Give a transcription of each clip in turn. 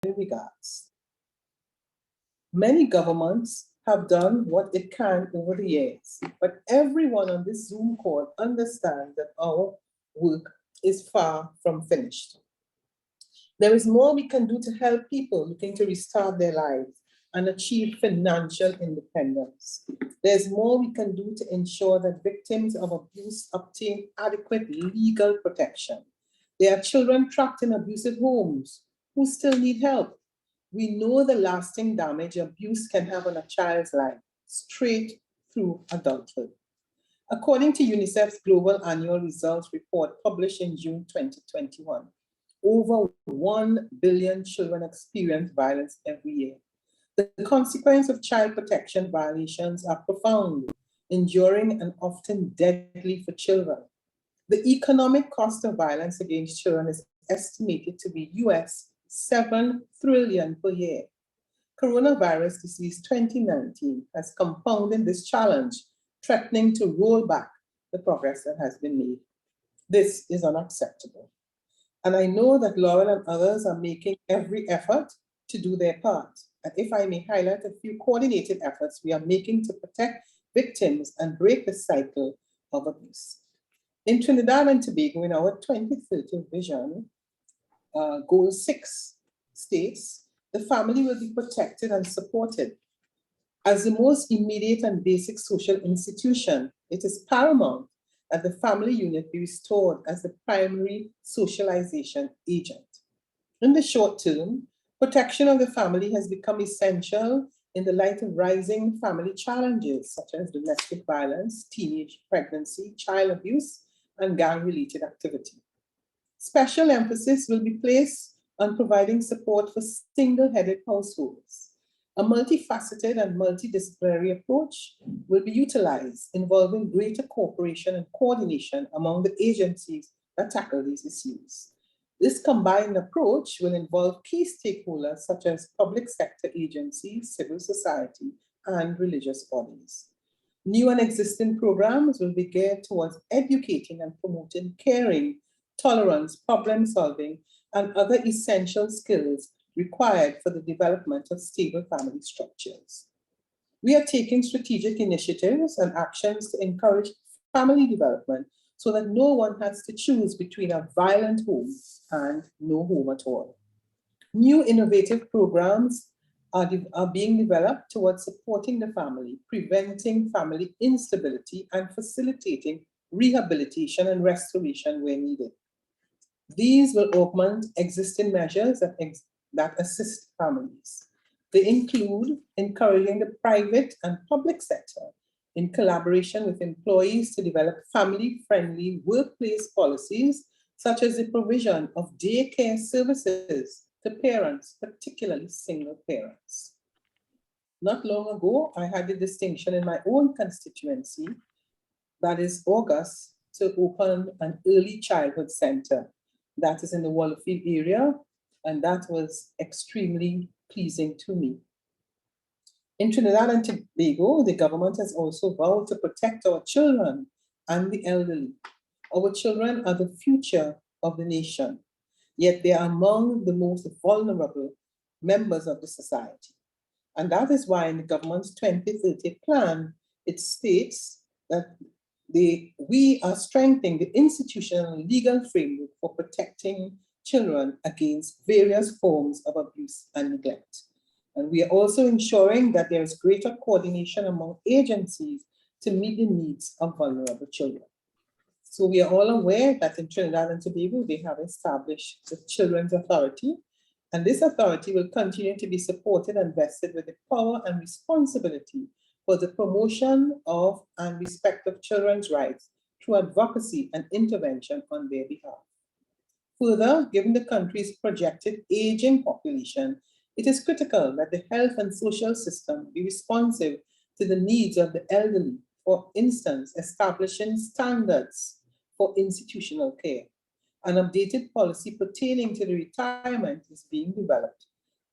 regards. Many governments have done what it can over the years, but everyone on this Zoom call understands that our work is far from finished. There is more we can do to help people looking to restart their lives and achieve financial independence. There's more we can do to ensure that victims of abuse obtain adequate legal protection. There are children trapped in abusive homes who still need help. We know the lasting damage abuse can have on a child's life, straight through adulthood. According to UNICEF's Global Annual Results Report published in June 2021, over 1 billion children experience violence every year. The consequences of child protection violations are profound, enduring, and often deadly for children. The economic cost of violence against children is estimated to be US 7 trillion per year. Coronavirus disease 2019 has compounded this challenge, threatening to roll back the progress that has been made. This is unacceptable. And I know that Laurel and others are making every effort to do their part. And if I may highlight a few coordinated efforts we are making to protect victims and break the cycle of abuse. In Trinidad and Tobago, in our 2030 vision, goal 6 states, the family will be protected and supported. As the most immediate and basic social institution, it is paramount that the family unit be restored as the primary socialization agent. In the short term, protection of the family has become essential in the light of rising family challenges such as domestic violence, teenage pregnancy, child abuse, and gang-related activity. Special emphasis will be placed on providing support for single-headed households. A multifaceted and multidisciplinary approach will be utilized, involving greater cooperation and coordination among the agencies that tackle these issues. This combined approach will involve key stakeholders such as public sector agencies, civil society, and religious bodies. New and existing programs will be geared towards educating and promoting caring, tolerance, problem solving, and other essential skills required for the development of stable family structures. We are taking strategic initiatives and actions to encourage family development so that no one has to choose between a violent home and no home at all. New innovative programs are being developed towards supporting the family, preventing family instability, and facilitating rehabilitation and restoration where needed. These will augment existing measures that assist families. They include encouraging the private and public sector in collaboration with employees to develop family-friendly workplace policies, such as the provision of daycare services to parents, particularly single parents. Not long ago, I had the distinction in my own constituency, that is August, to open an early childhood center that is in the Wallerfield area, and that was extremely pleasing to me. In Trinidad and Tobago, the government has also vowed to protect our children and the elderly. Our children are the future of the nation, yet they are among the most vulnerable members of the society. And that is why in the government's 2030 plan, it states that we are strengthening the institutional and legal framework for protecting children against various forms of abuse and neglect. And we are also ensuring that there is greater coordination among agencies to meet the needs of vulnerable children. So we are all aware that in Trinidad and Tobago, they have established the Children's Authority, and this authority will continue to be supported and vested with the power and responsibility for the promotion of and respect of children's rights through advocacy and intervention on their behalf. Further, given the country's projected aging population, it is critical that the health and social system be responsive to the needs of the elderly, for instance, establishing standards for institutional care. An updated policy pertaining to the retirement is being developed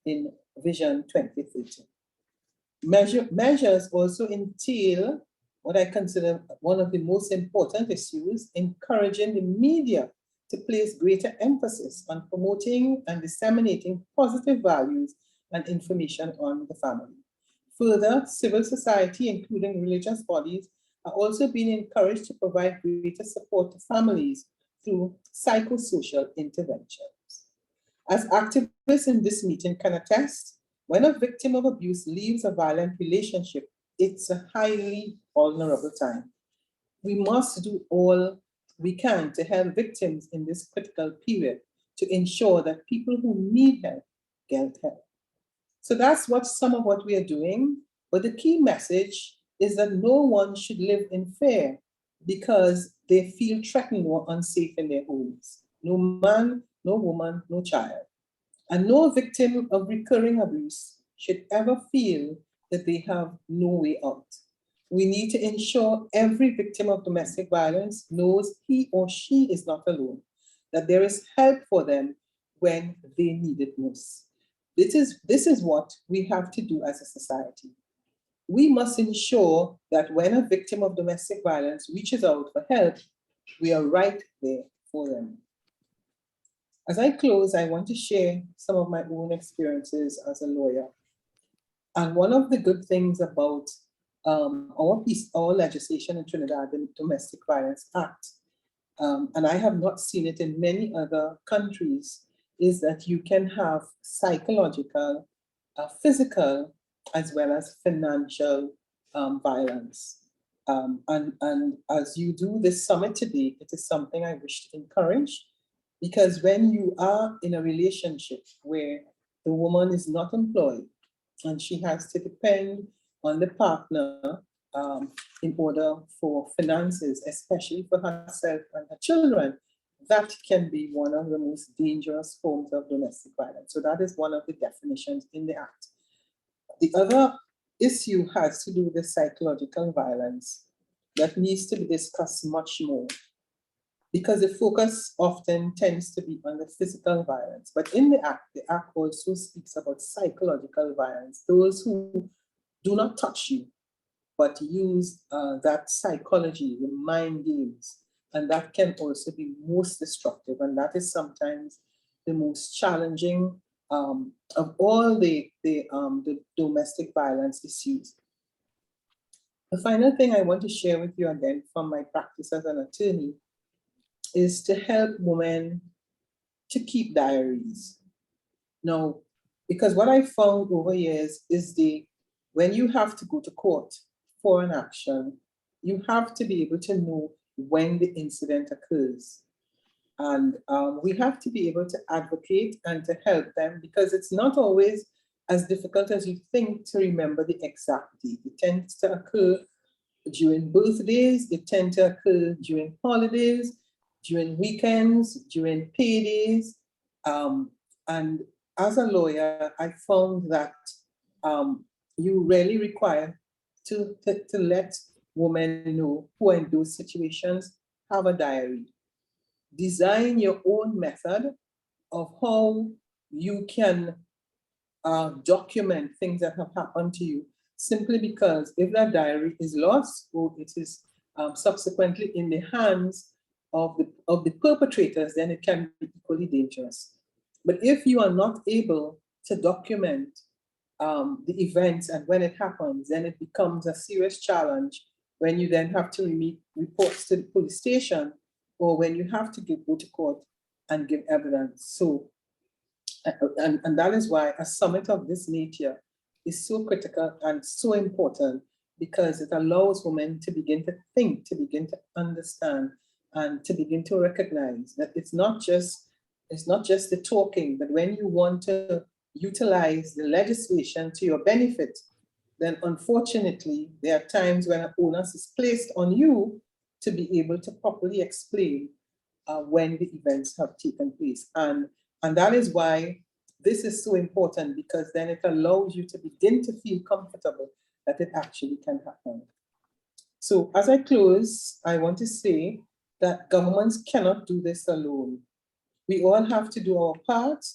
in Vision 2030. Measures also entail what I consider one of the most important issues, encouraging the media to place greater emphasis on promoting and disseminating positive values and information on the family. Further, civil society, including religious bodies, are also being encouraged to provide greater support to families through psychosocial interventions. As activists in this meeting can attest, when a victim of abuse leaves a violent relationship, it's a highly vulnerable time. We must do all we can to help victims in this critical period to ensure that people who need help get help. So that's some of what we are doing. But the key message is that no one should live in fear because they feel threatened or unsafe in their homes. No man, no woman, no child. And no victim of recurring abuse should ever feel that they have no way out. We need to ensure every victim of domestic violence knows he or she is not alone, that there is help for them when they need it most. This is what we have to do as a society. We must ensure that when a victim of domestic violence reaches out for help, we are right there for them. As I close, I want to share some of my own experiences as a lawyer. And one of the good things about our legislation in Trinidad, the Domestic Violence Act, and I have not seen it in many other countries, is that you can have psychological, physical, as well as financial violence. And as you do this summit today, it is something I wish to encourage, because when you are in a relationship where the woman is not employed and she has to depend on the partner in order for finances, especially for herself and her children, that can be one of the most dangerous forms of domestic violence. So that is one of the definitions in the Act. The other issue has to do with the psychological violence that needs to be discussed much more, because the focus often tends to be on the physical violence. But in the Act also speaks about psychological violence, those who do not touch you, but use that psychology, the mind games, and that can also be most destructive. And that is sometimes the most challenging of all the domestic violence issues. The final thing I want to share with you again from my practice as an attorney is to help women to keep diaries. Now, because what I found over years is when you have to go to court for an action, you have to be able to know when the incident occurs. And we have to be able to advocate and to help them, because it's not always as difficult as you think to remember the exact date. It tends to occur during birthdays, it tends to occur during holidays, during weekends, during paydays. And as a lawyer, I found that you really require to let women know who are in those situations, have a diary. Design your own method of how you can document things that have happened to you, simply because if that diary is lost or it is subsequently in the hands of the perpetrators, then it can be equally dangerous. But if you are not able to document the events and when it happens, then it becomes a serious challenge when you then have to remit reports to the police station, or when you have to go to court and give evidence. So, and that is why a summit of this nature is so critical and so important, because it allows women to begin to think, to begin to understand, and to begin to recognize that it's not just the talking, but when you want to utilize the legislation to your benefit, then unfortunately, there are times when an onus is placed on you to be able to properly explain when the events have taken place. And that is why this is so important, because then it allows you to begin to feel comfortable that it actually can happen. So as I close, I want to say that governments cannot do this alone. We all have to do our part.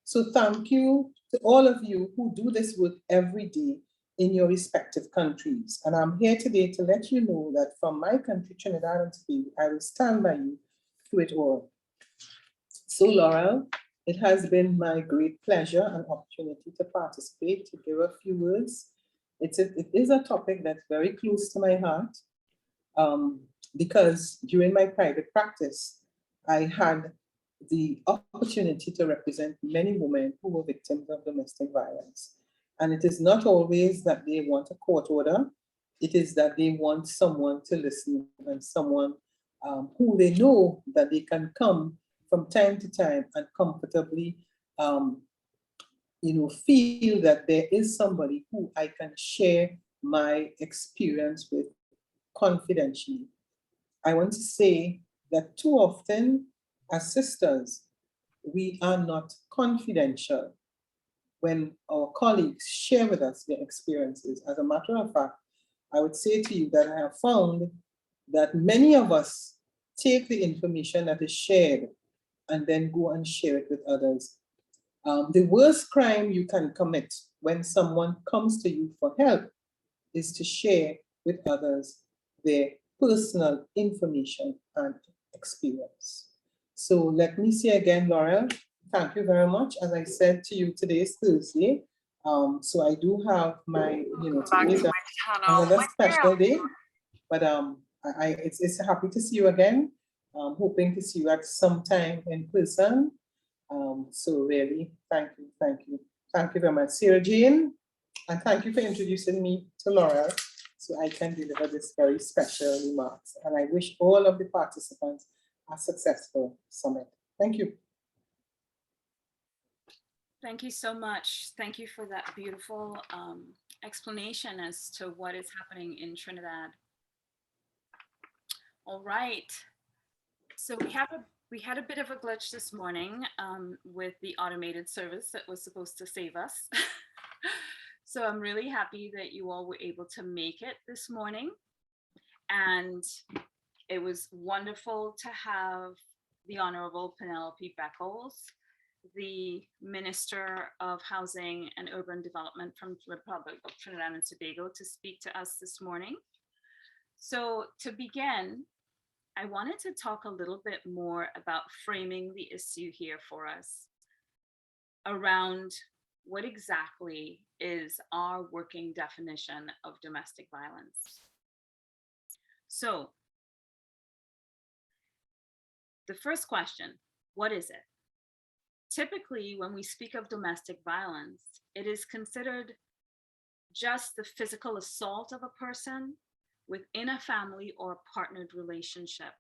So thank you to all of you who do this work every day in your respective countries. And I'm here today to let you know that from my country, Trinidad and Tobago, I will stand by you through it all. So, Laurel, it has been my great pleasure and opportunity to participate, to give a few words. It is a topic that's very close to my heart, because during my private practice, I had the opportunity to represent many women who were victims of domestic violence. And it is not always that they want a court order, it is that they want someone to listen and someone who they know that they can come from time to time and comfortably feel that there is somebody who I can share my experience with confidentially. I want to say that too often, as sisters, we are not confidential when our colleagues share with us their experiences. As a matter of fact, I would say to you that I have found that many of us take the information that is shared and then go and share it with others. The worst crime you can commit when someone comes to you for help is to share with others their personal information and experience. So let me say again, Laurel, thank you very much. As I said to you, today is Thursday. So I do have my, today is another special day, but it's happy to see you again. Hoping to see you at some time in person. So really, thank you, thank you. Thank you very much, Sarah Jane, and thank you for introducing me to Laurel so I can deliver this very special remarks. And I wish all of the participants a successful summit. Thank you. Thank you so much. Thank you for that beautiful explanation as to what is happening in Trinidad. All right. So we had a bit of a glitch this morning with the automated service that was supposed to save us. So I'm really happy that you all were able to make it this morning. And it was wonderful to have the Honorable Penelope Beckles, the Minister of Housing and Urban Development from the Republic of Trinidad and Tobago, to speak to us this morning. So to begin, I wanted to talk a little bit more about framing the issue here for us around what exactly is our working definition of domestic violence. So the first question, what is it? Typically, when we speak of domestic violence, it is considered just the physical assault of a person within a family or a partnered relationship.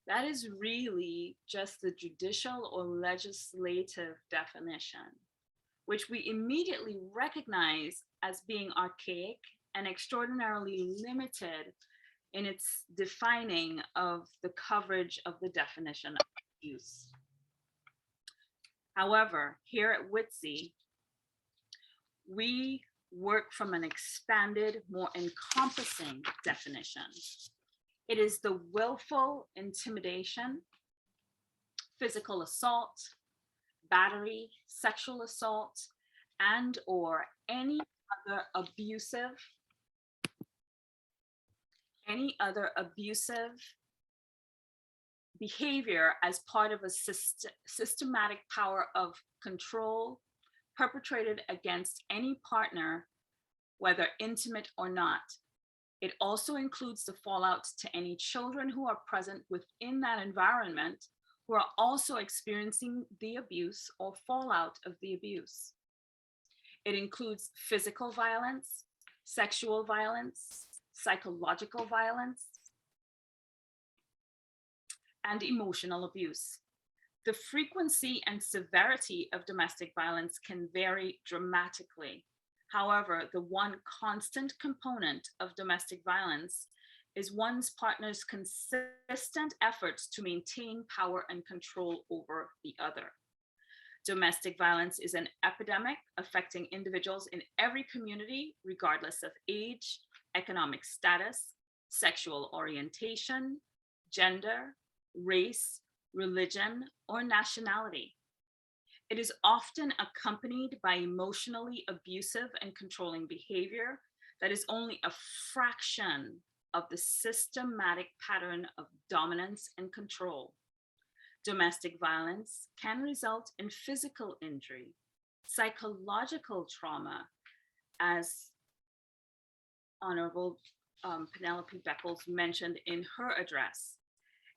That is really just the judicial or legislative definition, which we immediately recognize as being archaic and extraordinarily limited in its defining of the coverage of the definition of abuse. However, here at WITSI, we work from an expanded, more encompassing definition. It is the willful intimidation, physical assault, battery, sexual assault, and or any other abusive behavior as part of a systematic power of control perpetrated against any partner, whether intimate or not. It also includes the fallout to any children who are present within that environment who are also experiencing the abuse or fallout of the abuse. It includes physical violence, sexual violence, psychological violence, and emotional abuse. The frequency and severity of domestic violence can vary dramatically. However, the one constant component of domestic violence is one's partner's consistent efforts to maintain power and control over the other. Domestic violence is an epidemic affecting individuals in every community, regardless of age, economic status, sexual orientation, gender, race, religion, or nationality. It is often accompanied by emotionally abusive and controlling behavior that is only a fraction of the systematic pattern of dominance and control. Domestic violence can result in physical injury, psychological trauma, as Honorable Penelope Beckles mentioned in her address.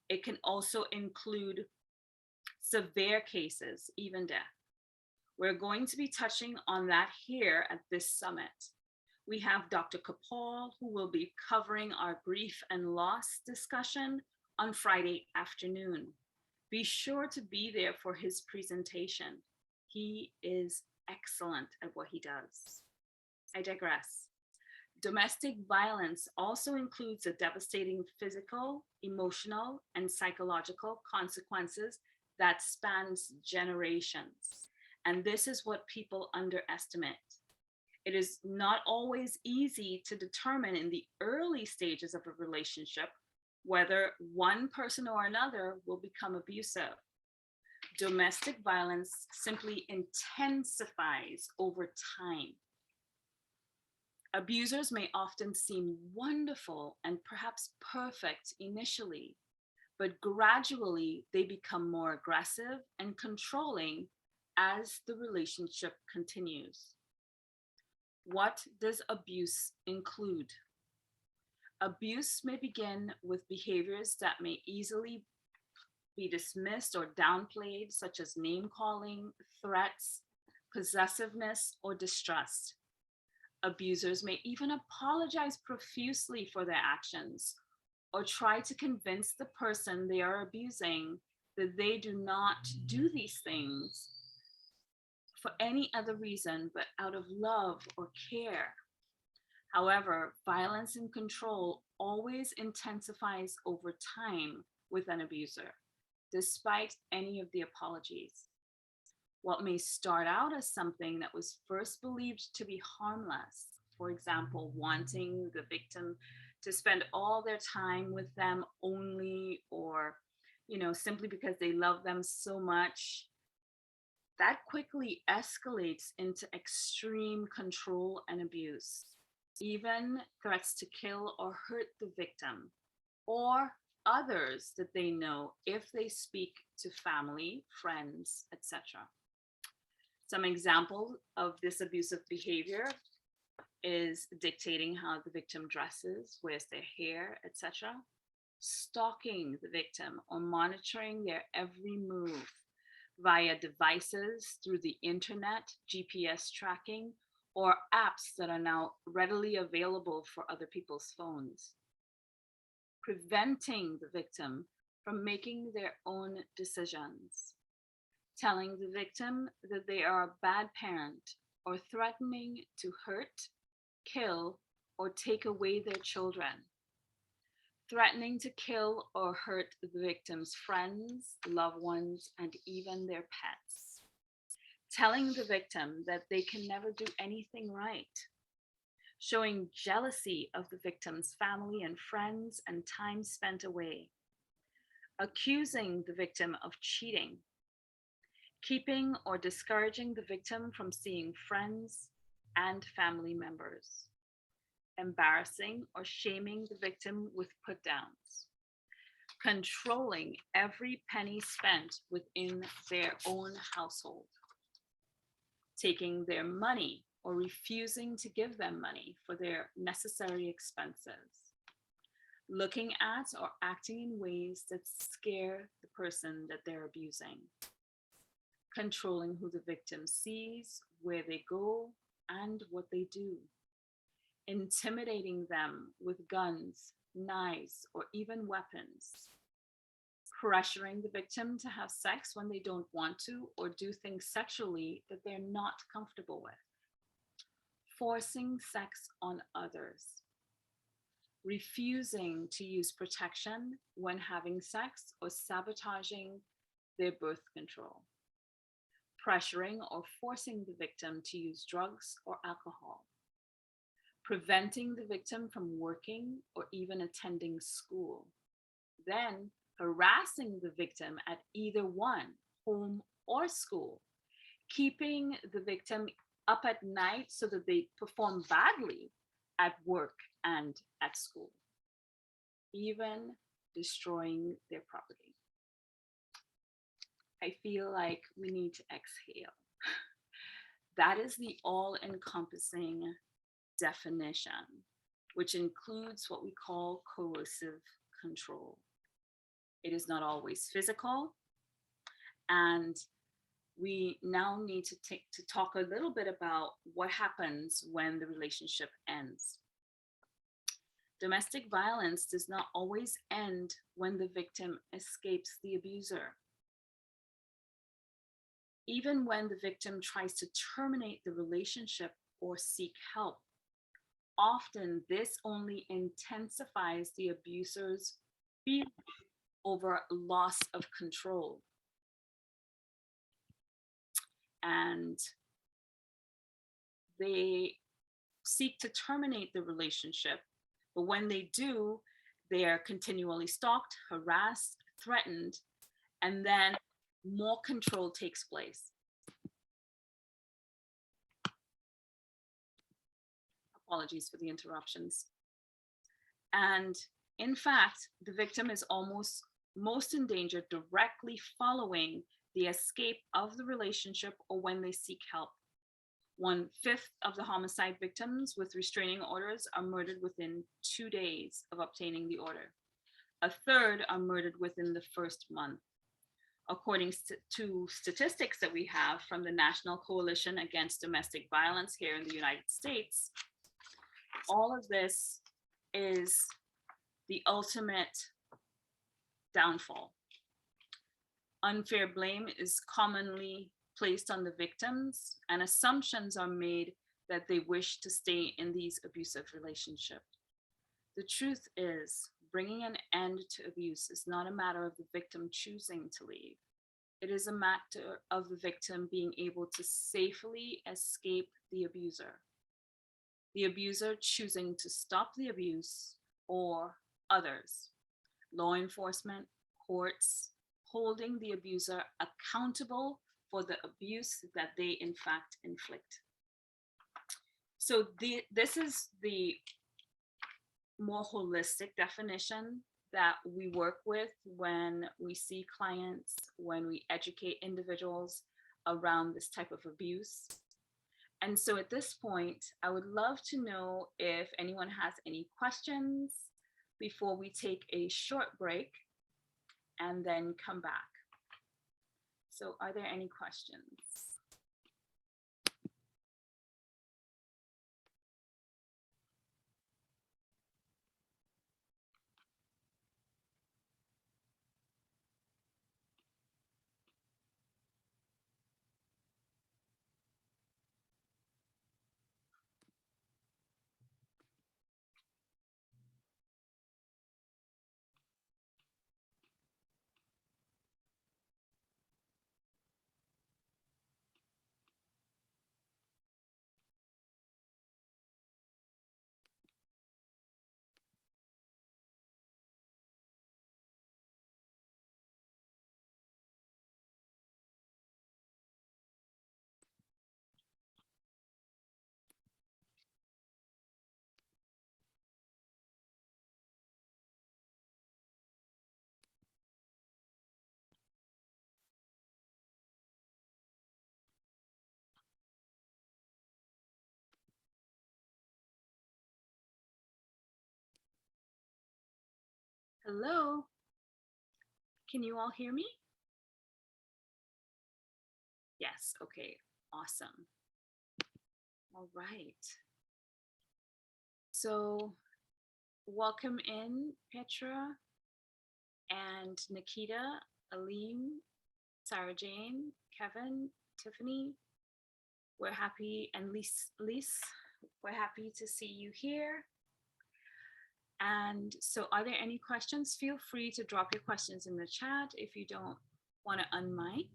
It can also include severe cases, even death. We're going to be touching on that here at this summit. We have Dr. Kapal, who will be covering our grief and loss discussion on Friday afternoon. Be sure to be there for his presentation. He is excellent at what he does. I digress. Domestic violence also includes the devastating physical, emotional, and psychological consequences that spans generations. And this is what people underestimate. It is not always easy to determine in the early stages of a relationship whether one person or another will become abusive. Domestic violence simply intensifies over time. Abusers may often seem wonderful and perhaps perfect initially, but gradually they become more aggressive and controlling as the relationship continues. What does abuse include? Abuse may begin with behaviors that may easily be dismissed or downplayed, such as name calling, threats, possessiveness, or distrust. Abusers may even apologize profusely for their actions or try to convince the person they are abusing that they do not do these things for any other reason but out of love or care. However, violence and control always intensifies over time with an abuser, despite any of the apologies. What may start out as something that was first believed to be harmless, for example, wanting the victim to spend all their time with them only, or simply because they love them so much, that quickly escalates into extreme control and abuse, even threats to kill or hurt the victim or others that they know if they speak to family, friends, etc. Some example of this abusive behavior is dictating how the victim dresses, wears their hair, etc. Stalking the victim or monitoring their every move via devices through the internet, GPS tracking, or apps that are now readily available for other people's phones. Preventing the victim from making their own decisions. Telling the victim that they are a bad parent, or threatening to hurt, kill, or take away their children. Threatening to kill or hurt the victim's friends, loved ones, and even their pets. Telling the victim that they can never do anything right. Showing jealousy of the victim's family and friends and time spent away. Accusing the victim of cheating. Keeping or discouraging the victim from seeing friends and family members. Embarrassing or shaming the victim with put downs. Controlling every penny spent within their own household. Taking their money or refusing to give them money for their necessary expenses. Looking at or acting in ways that scare the person that they're abusing. Controlling who the victim sees, where they go, and what they do. Intimidating them with guns, knives, or even weapons. Pressuring the victim to have sex when they don't want to, or do things sexually that they're not comfortable with. Forcing sex on others. Refusing to use protection when having sex, or sabotaging their birth control. Pressuring or forcing the victim to use drugs or alcohol. Preventing the victim from working or even attending school. Then harassing the victim at either one, home or school. Keeping the victim up at night so that they perform badly at work and at school. Even destroying their property. I feel like we need to exhale. That is the all encompassing definition, which includes what we call coercive control. It is not always physical. And we now need to talk a little bit about what happens when the relationship ends. Domestic violence does not always end when the victim escapes the abuser. Even when the victim tries to terminate the relationship or seek help, often this only intensifies the abuser's fear over loss of control. And they seek to terminate the relationship, but when they do, they are continually stalked, harassed, threatened, and then more control takes place. Apologies for the interruptions. And in fact, the victim is almost most in danger directly following the escape of the relationship or when they seek help. 1/5 of the homicide victims with restraining orders are murdered within 2 days of obtaining the order. 1/3 are murdered within the first month. According to statistics that we have from the National Coalition Against Domestic Violence here in the United States, all of this is the ultimate downfall. Unfair blame is commonly placed on the victims, and assumptions are made that they wish to stay in these abusive relationships. The truth is, bringing an end to abuse is not a matter of the victim choosing to leave. It is a matter of the victim being able to safely escape the abuser. The abuser choosing to stop the abuse, or others, law enforcement, courts, holding the abuser accountable for the abuse that they in fact inflict. So this is the more holistic definition that we work with when we see clients, when we educate individuals around this type of abuse. And so at this point, I would love to know if anyone has any questions before we take a short break and then come back. So are there any questions? Hello? Can you all hear me? Yes, okay, awesome. All right. So welcome in Petra and Nikita, Alim, Sarah Jane, Kevin, Tiffany. We're happy, and Lise, we're happy to see you here. And so are there any questions? Feel free to drop your questions in the chat if you don't want to unmic.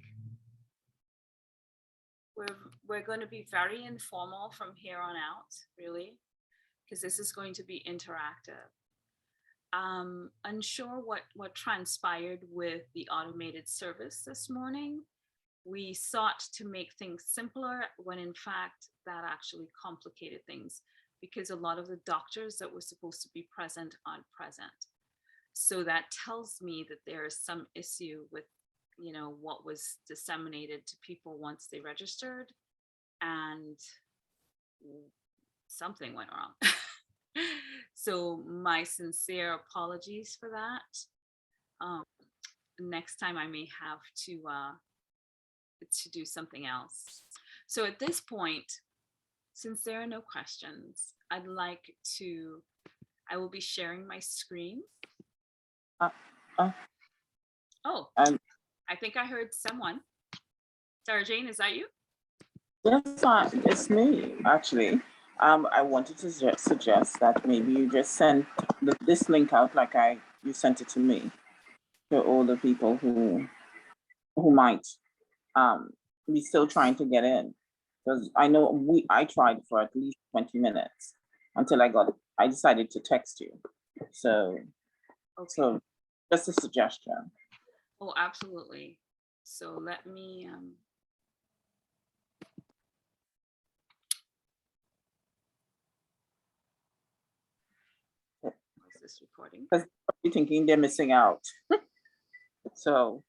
We're going to be very informal from here on out, really, because this is going to be interactive. Unsure what transpired with the automated service this morning. We sought to make things simpler when in fact that actually complicated things, because a lot of the doctors that were supposed to be present aren't present. So that tells me that there is some issue with you know, what was disseminated to people once they registered, and something went wrong. So my sincere apologies for that. Next time I may have to do something else. So at this point, since there are no questions, I will be sharing my screen. Uh, uh, Oh, and I think I heard someone. Sarah Jane, is that you? yes, it's me, actually. I wanted to suggest that maybe you just send this link out like you sent it to me, to all the people who might be still trying to get in. Because I know I tried for at least 20 minutes until I decided to text you. So, Okay. so just a suggestion. Oh, absolutely. So let me is this recording? Because you're thinking they're missing out. So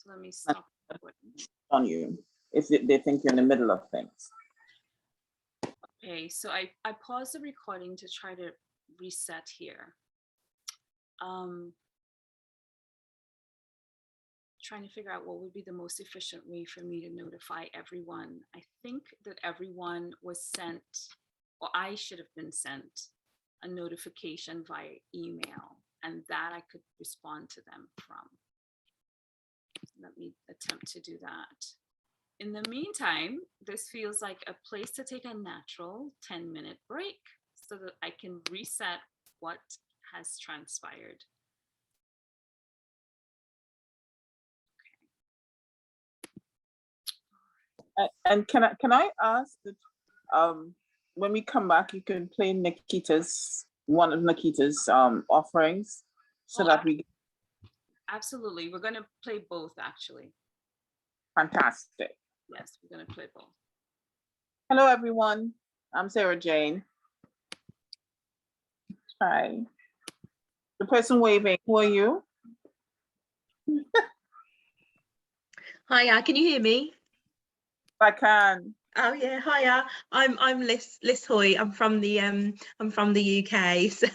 let me stop on you if they think you're in the middle of things. Okay, so I paused the recording to try to reset here. Trying to figure out what would be the most efficient way for me to notify everyone. I think that everyone was sent, or I should have been sent, a notification via email, and that I could respond to them from. Let me attempt to do that. In the meantime, this feels like a place to take a natural 10-minute break so that I can reset what has transpired. Okay. And can I ask that when we come back, you can play one of Nikita's offerings so that we. Absolutely, we're going to play both, actually. Fantastic. Yes, we're going to play both. Hello, everyone. I'm Sarah Jane. Hi. The person waving, who are you? Hiya, can you hear me? I can. Oh yeah, hiya. I'm Liz Hoy. I'm from the UK. So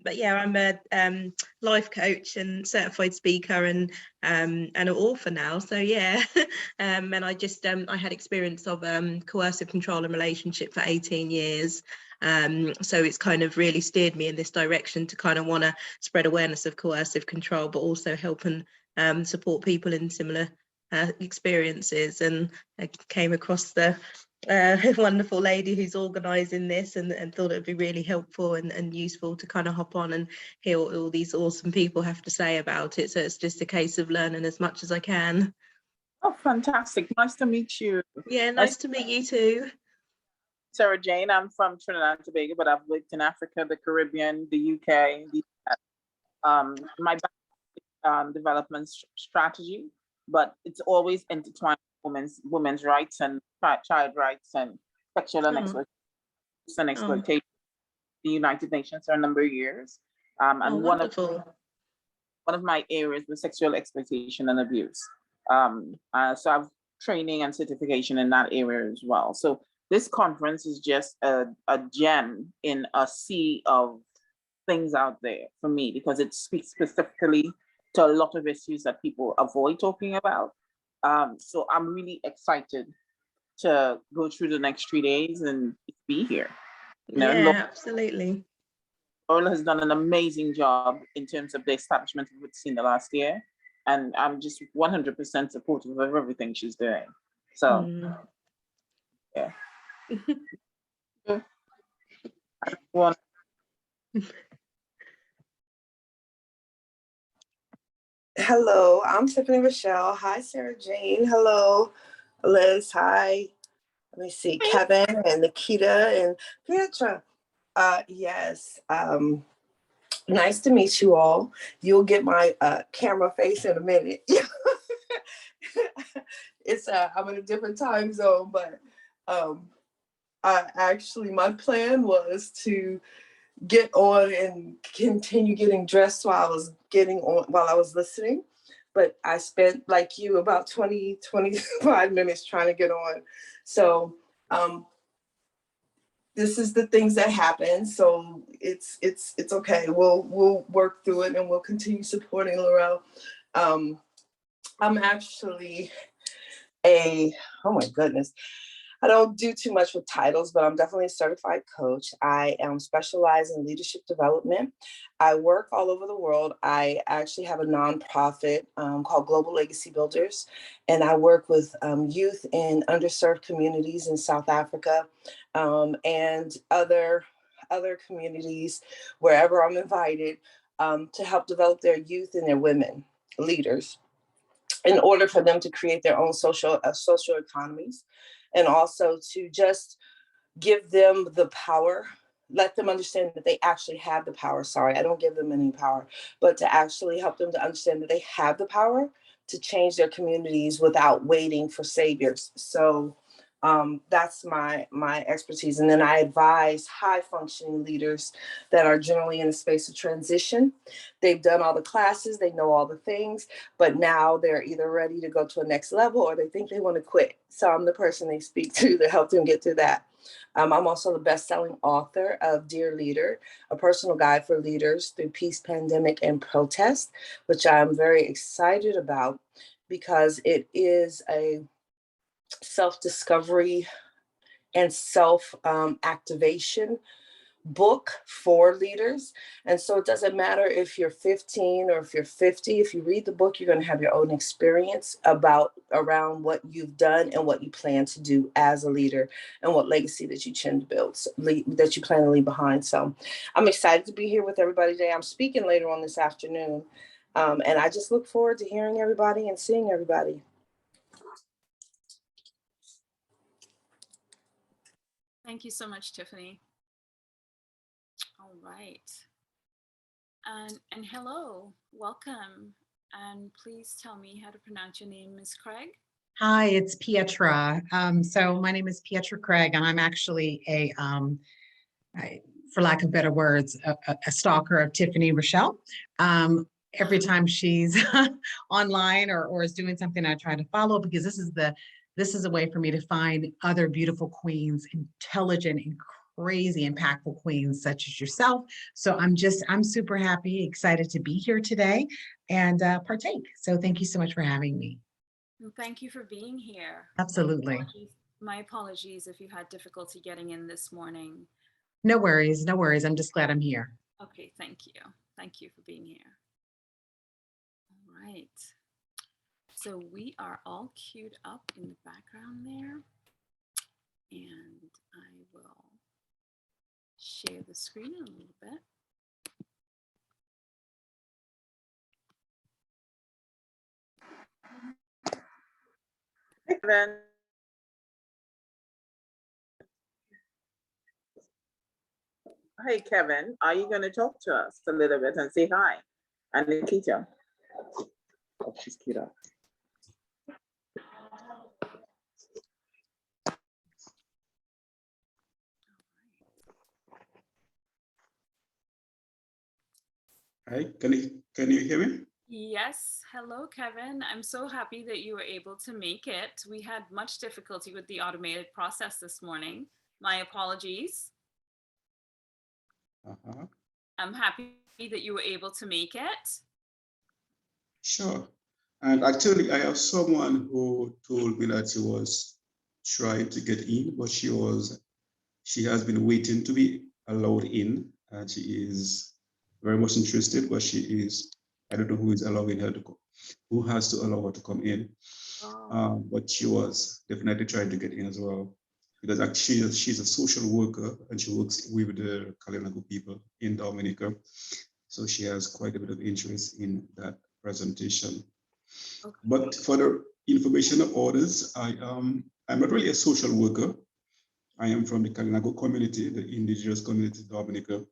but yeah, I'm a life coach and certified speaker and an author now. So yeah. And I just I had experience of coercive control and relationship for 18 years. So it's kind of really steered me in this direction to kind of want to spread awareness of coercive control, but also help and support people in similar experiences. And I came across the wonderful lady who's organising this and thought it'd be really helpful and useful to kind of hop on and hear what all these awesome people have to say about it. So it's just a case of learning as much as I can. Oh, fantastic. Nice to meet you. Yeah, nice to meet you too. Sarah Jane, I'm from Trinidad and Tobago, but I've lived in Africa, the Caribbean, the UK. My development strategy, but it's always intertwined with women's rights and child rights and sexual and exploitation. The United Nations for a number of years, and one of my areas was sexual exploitation and abuse. So I've training and certification in that area as well. So this conference is just a gem in a sea of things out there for me, because it speaks specifically to a lot of issues that people avoid talking about. So I'm really excited to go through the next 3 days and be here. Yeah, absolutely. Orla has done an amazing job in terms of the establishment of WITSI in the last year, and I'm just 100% supportive of everything she's doing. So, yeah. Hello, I'm Tiffany Rochelle. Hi, Sarah Jane. Hello, Liz. Hi. Let me see, Kevin and Nikita and Pietra. Yes. Nice to meet you all. You'll get my camera face in a minute. It's I'm in a different time zone, but my plan was to get on and continue getting dressed while I was listening. But I spent, like you, about 25 minutes trying to get on. So this is the things that happen. So it's okay. We'll work through it and we'll continue supporting Laurel. I'm actually oh my goodness. I don't do too much with titles, but I'm definitely a certified coach. I am specialized in leadership development. I work all over the world. I actually have a nonprofit called Global Legacy Builders, and I work with youth in underserved communities in South Africa and other communities wherever I'm invited to help develop their youth and their women leaders in order for them to create their own social economies, and also to just give them the power, let them understand that they actually have the power. Sorry, I don't give them any power, but to actually help them to understand that they have the power to change their communities without waiting for saviors. So that's my expertise. And then I advise high functioning leaders that are generally in a space of transition. They've done all the classes, they know all the things, but now they're either ready to go to a next level or they think they want to quit. So I'm the person they speak to help them get through that. I'm also the best-selling author of Dear Leader, a personal guide for leaders through peace, pandemic, and protest, which I'm very excited about because it is a self-discovery and self-activation book for leaders. And so it doesn't matter if you're 15 or if you're 50, if you read the book, you're going to have your own experience around what you've done and what you plan to do as a leader and what legacy that you plan to build, that you plan to leave behind. So I'm excited to be here with everybody today. I'm speaking later on this afternoon. And I just look forward to hearing everybody and seeing everybody. Thank you so much, Tiffany. All right. And hello, welcome. And please tell me how to pronounce your name, Ms. Craig. Hi, it's Pietra. So my name is Pietra Craig, and I'm actually for lack of better words, a stalker of Tiffany Rochelle. Every time she's online or is doing something, I try to follow because this is a way for me to find other beautiful queens, intelligent and crazy impactful queens such as yourself. So I'm super happy, excited to be here today and partake. So thank you so much for having me. Well, thank you for being here. Absolutely. My apologies if you had difficulty getting in this morning. No worries, no worries. I'm just glad I'm here. Okay, thank you. Thank you for being here. All right. So we are all queued up in the background there. And I will share the screen a little bit. Kevin. Hey, Kevin, are you going to talk to us a little bit and say hi? And Nikita. Oh, she's queued up. Hi, can you hear me? Yes, hello, Kevin. I'm so happy that you were able to make it. We had much difficulty with the automated process this morning. My apologies. I'm happy that you were able to make it. Sure. And actually, I have someone who told me that she was trying to get in, but she has been waiting to be allowed in, and she is very much interested, but I don't know who is allowing her to go, who has to allow her to come in. Oh. But she was definitely trying to get in as well, because actually she's a social worker and she works with the Kalinago people in Dominica. So she has quite a bit of interest in that presentation. Okay. But for the information of others, I'm not really a social worker. I am from the Kalinago community, the indigenous community of Dominica.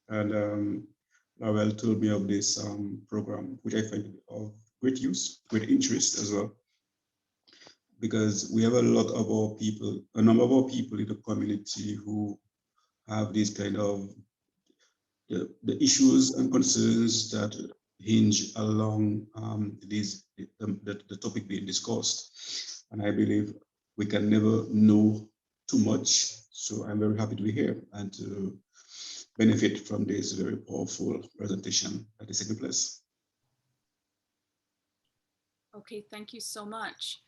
And Laurel told me of this program, which I find of great use, great interest as well, because we have a number of our people in the community who have these kind of the issues and concerns that hinge along the topic being discussed. And I believe we can never know too much. So I'm very happy to be here and to benefit from this very powerful presentation that is taking place. Okay, thank you so much.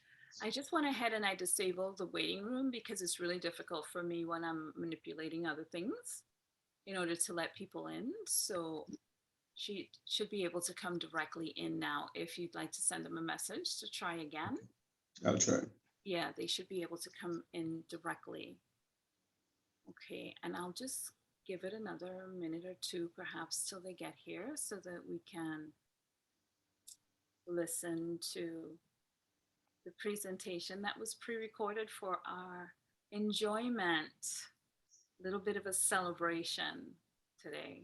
I just went ahead and I disabled the waiting room because it's really difficult for me when I'm manipulating other things in order to let people in. So she should be able to come directly in now. If you'd like to send them a message to try again. I'll try. Yeah, they should be able to come in directly. Okay, and I'll just give it another minute or two perhaps till they get here so that we can listen to the presentation that was pre-recorded for our enjoyment, a little bit of a celebration today.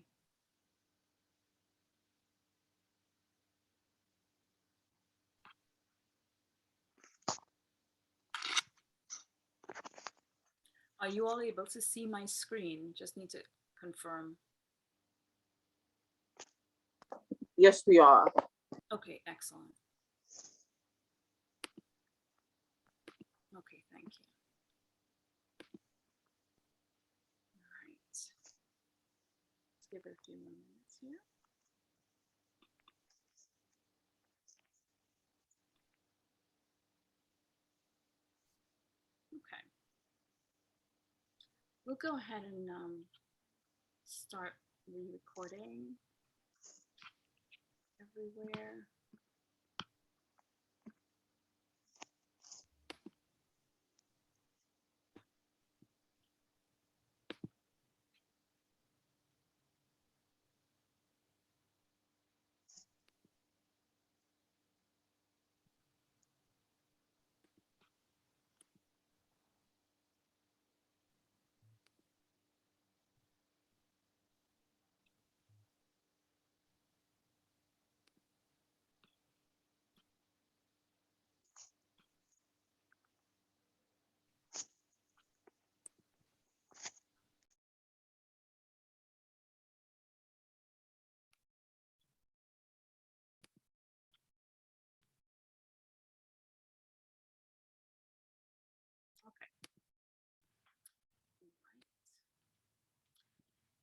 Are you all able to see my screen? Just need to confirm. Yes, we are. Okay, excellent. Okay, thank you. All right. Let's give it a few more minutes here. Okay. We'll go ahead and start re-recording everywhere.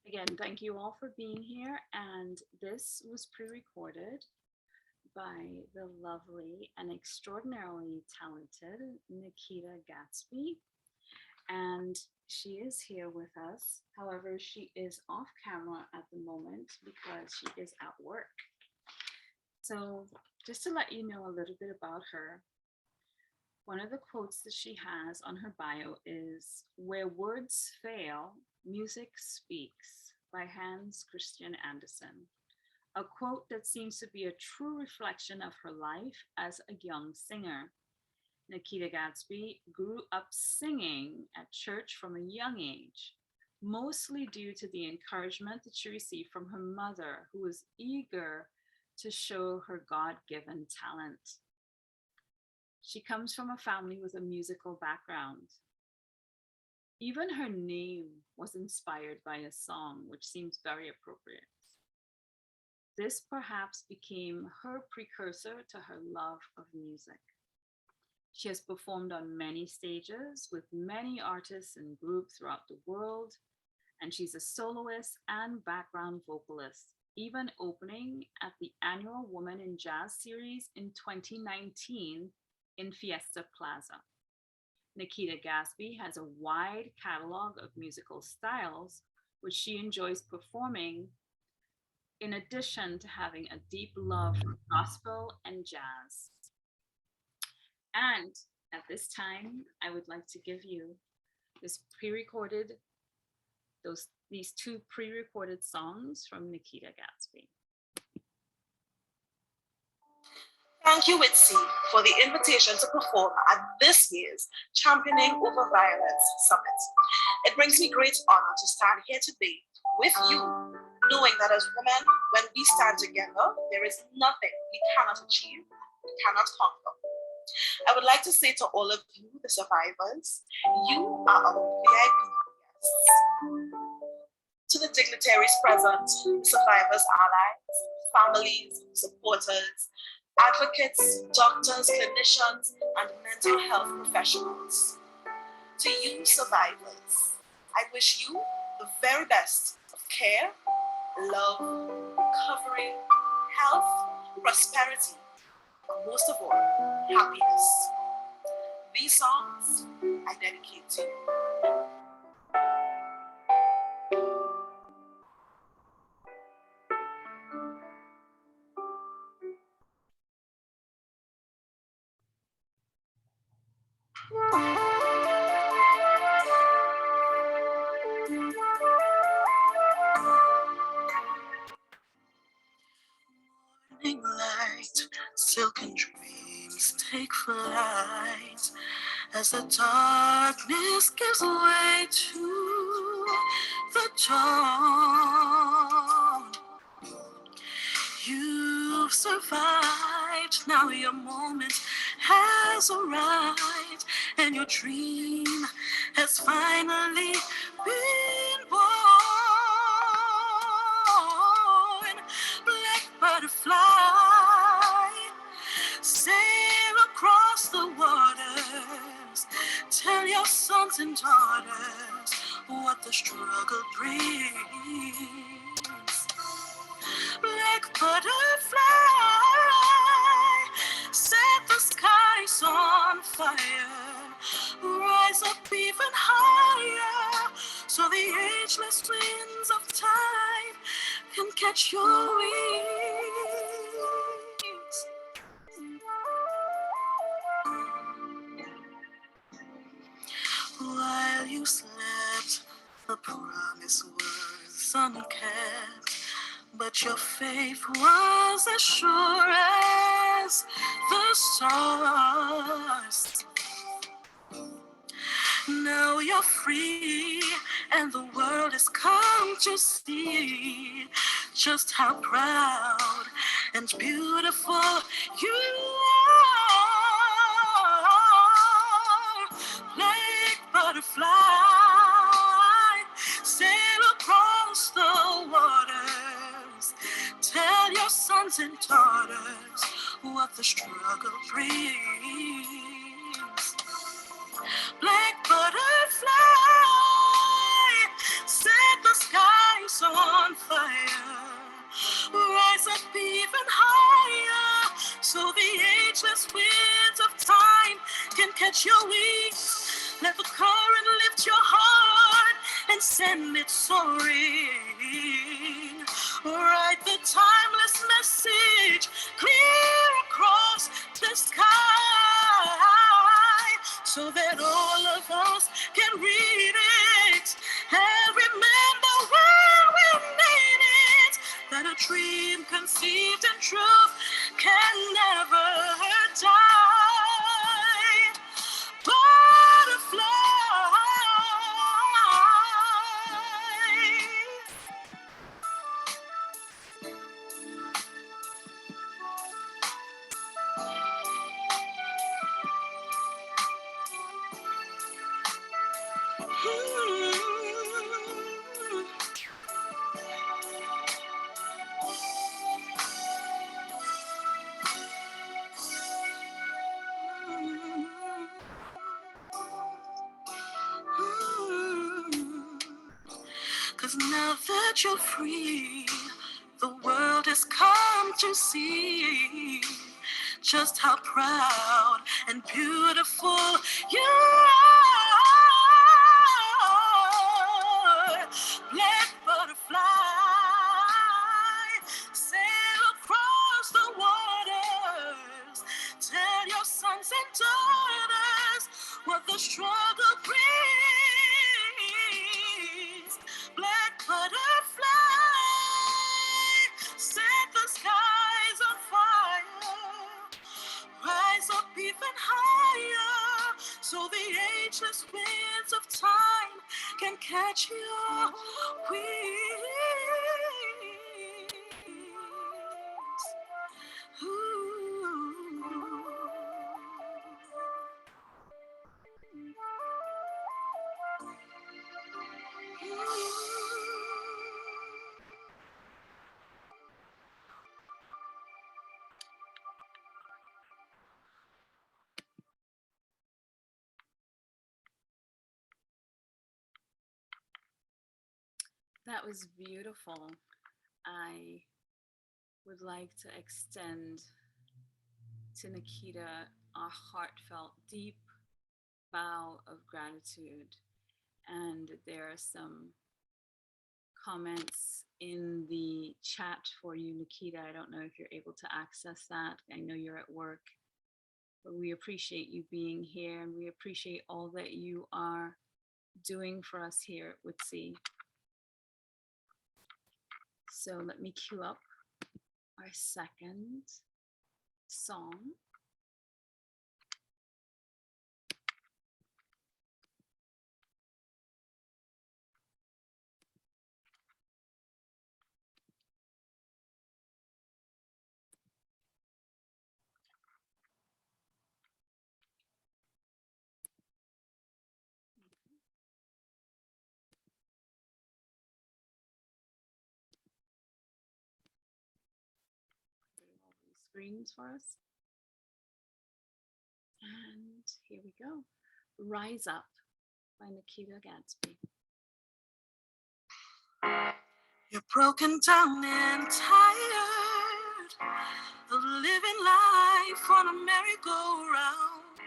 Okay. Again, thank you all for being here. And this was pre-recorded by the lovely and extraordinarily talented Nikita Gatsby. And she is here with us. However, she is off camera at the moment because she is at work. So just to let you know a little bit about her, one of the quotes that she has on her bio is, "Where words fail, music speaks," by Hans Christian Andersen. A quote that seems to be a true reflection of her life as a young singer. Nikita Gatsby grew up singing at church from a young age, mostly due to the encouragement that she received from her mother, who was eager to show her God-given talent. She comes from a family with a musical background. Even her name was inspired by a song, which seems very appropriate. This perhaps became her precursor to her love of music. She has performed on many stages with many artists and groups throughout the world, and she's a soloist and background vocalist, even opening at the annual Woman in Jazz series in 2019 in Fiesta Plaza. Nikita Gatsby has a wide catalog of musical styles, which she enjoys performing, in addition to having a deep love for gospel and jazz. And at this time, I would like to give you this pre-recorded, these two pre-recorded songs from Nikita Gatsby. Thank you, WITSI, for the invitation to perform at this year's Championing Over Violence Summit. It brings me great honor to stand here today with you, knowing that as women, when we stand together, there is nothing we cannot achieve, we cannot conquer. I would like to say to all of you, the survivors, you are our VIP guests. To the dignitaries present, survivors' allies, families, supporters, advocates, doctors, clinicians, and mental health professionals. To you, survivors, I wish you the very best of care, love, covering, health, prosperity, and most of all, happiness. These songs I dedicate to you. Morning light, silken dreams take flight as the darkness gives way to the dawn. You've survived, now your moment has arrived, and your dream has finally been born. Black butterfly, sail across the waters, tell your sons and daughters what the struggle brings. Black butterfly, set the skies on fire, rise up even higher, so the ageless winds of time can catch your wings. While you slept, the promise was unkept, but your faith was as sure as the stars. Now you're free, and the world has come to see just how proud and beautiful you are. Black butterfly, sail across the waters, tell your sons and daughters what the struggle brings. Black butterfly, set the skies on fire, rise up even higher, so the ageless winds of time can catch your wings. Let the current lift your heart and send it soaring. Write the timeless message clear across the sky, so that all of us can read it and remember when we made it, that a dream conceived in truth can never die. Butterfly. Cause now that you're free, the world has come to see just how proud and beautiful you are. Black butterfly, sail across the waters, tell your sons and daughters what the struggle brings. Black butterfly, set the skies on fire, rise up even higher, so the ageless winds of time can catch your wings. Ooh. That was beautiful. I would like to extend to Nikita a heartfelt, deep bow of gratitude. And there are some comments in the chat for you, Nikita. I don't know if you're able to access that. I know you're at work, but we appreciate you being here and we appreciate all that you are doing for us here at WITSI. So let me cue up our second song. All these screens for us. And here we go. Rise Up by Nikita Gadsby. You're broken down and tired of living life on a merry-go-round,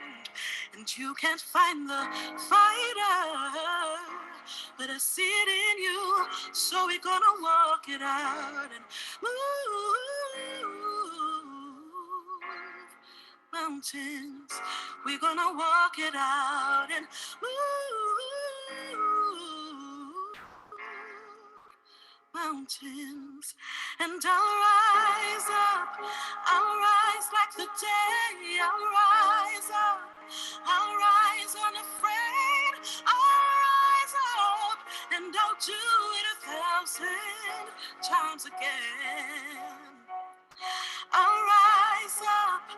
and you can't find the fighter, but I see it in you, so we're gonna walk it out and move mountains. We're gonna walk it out and move mountains. And I'll rise up, I'll rise like the day, I'll rise up, I'll rise unafraid, I'll rise up, and I'll do it 1,000 times again. I'll rise up,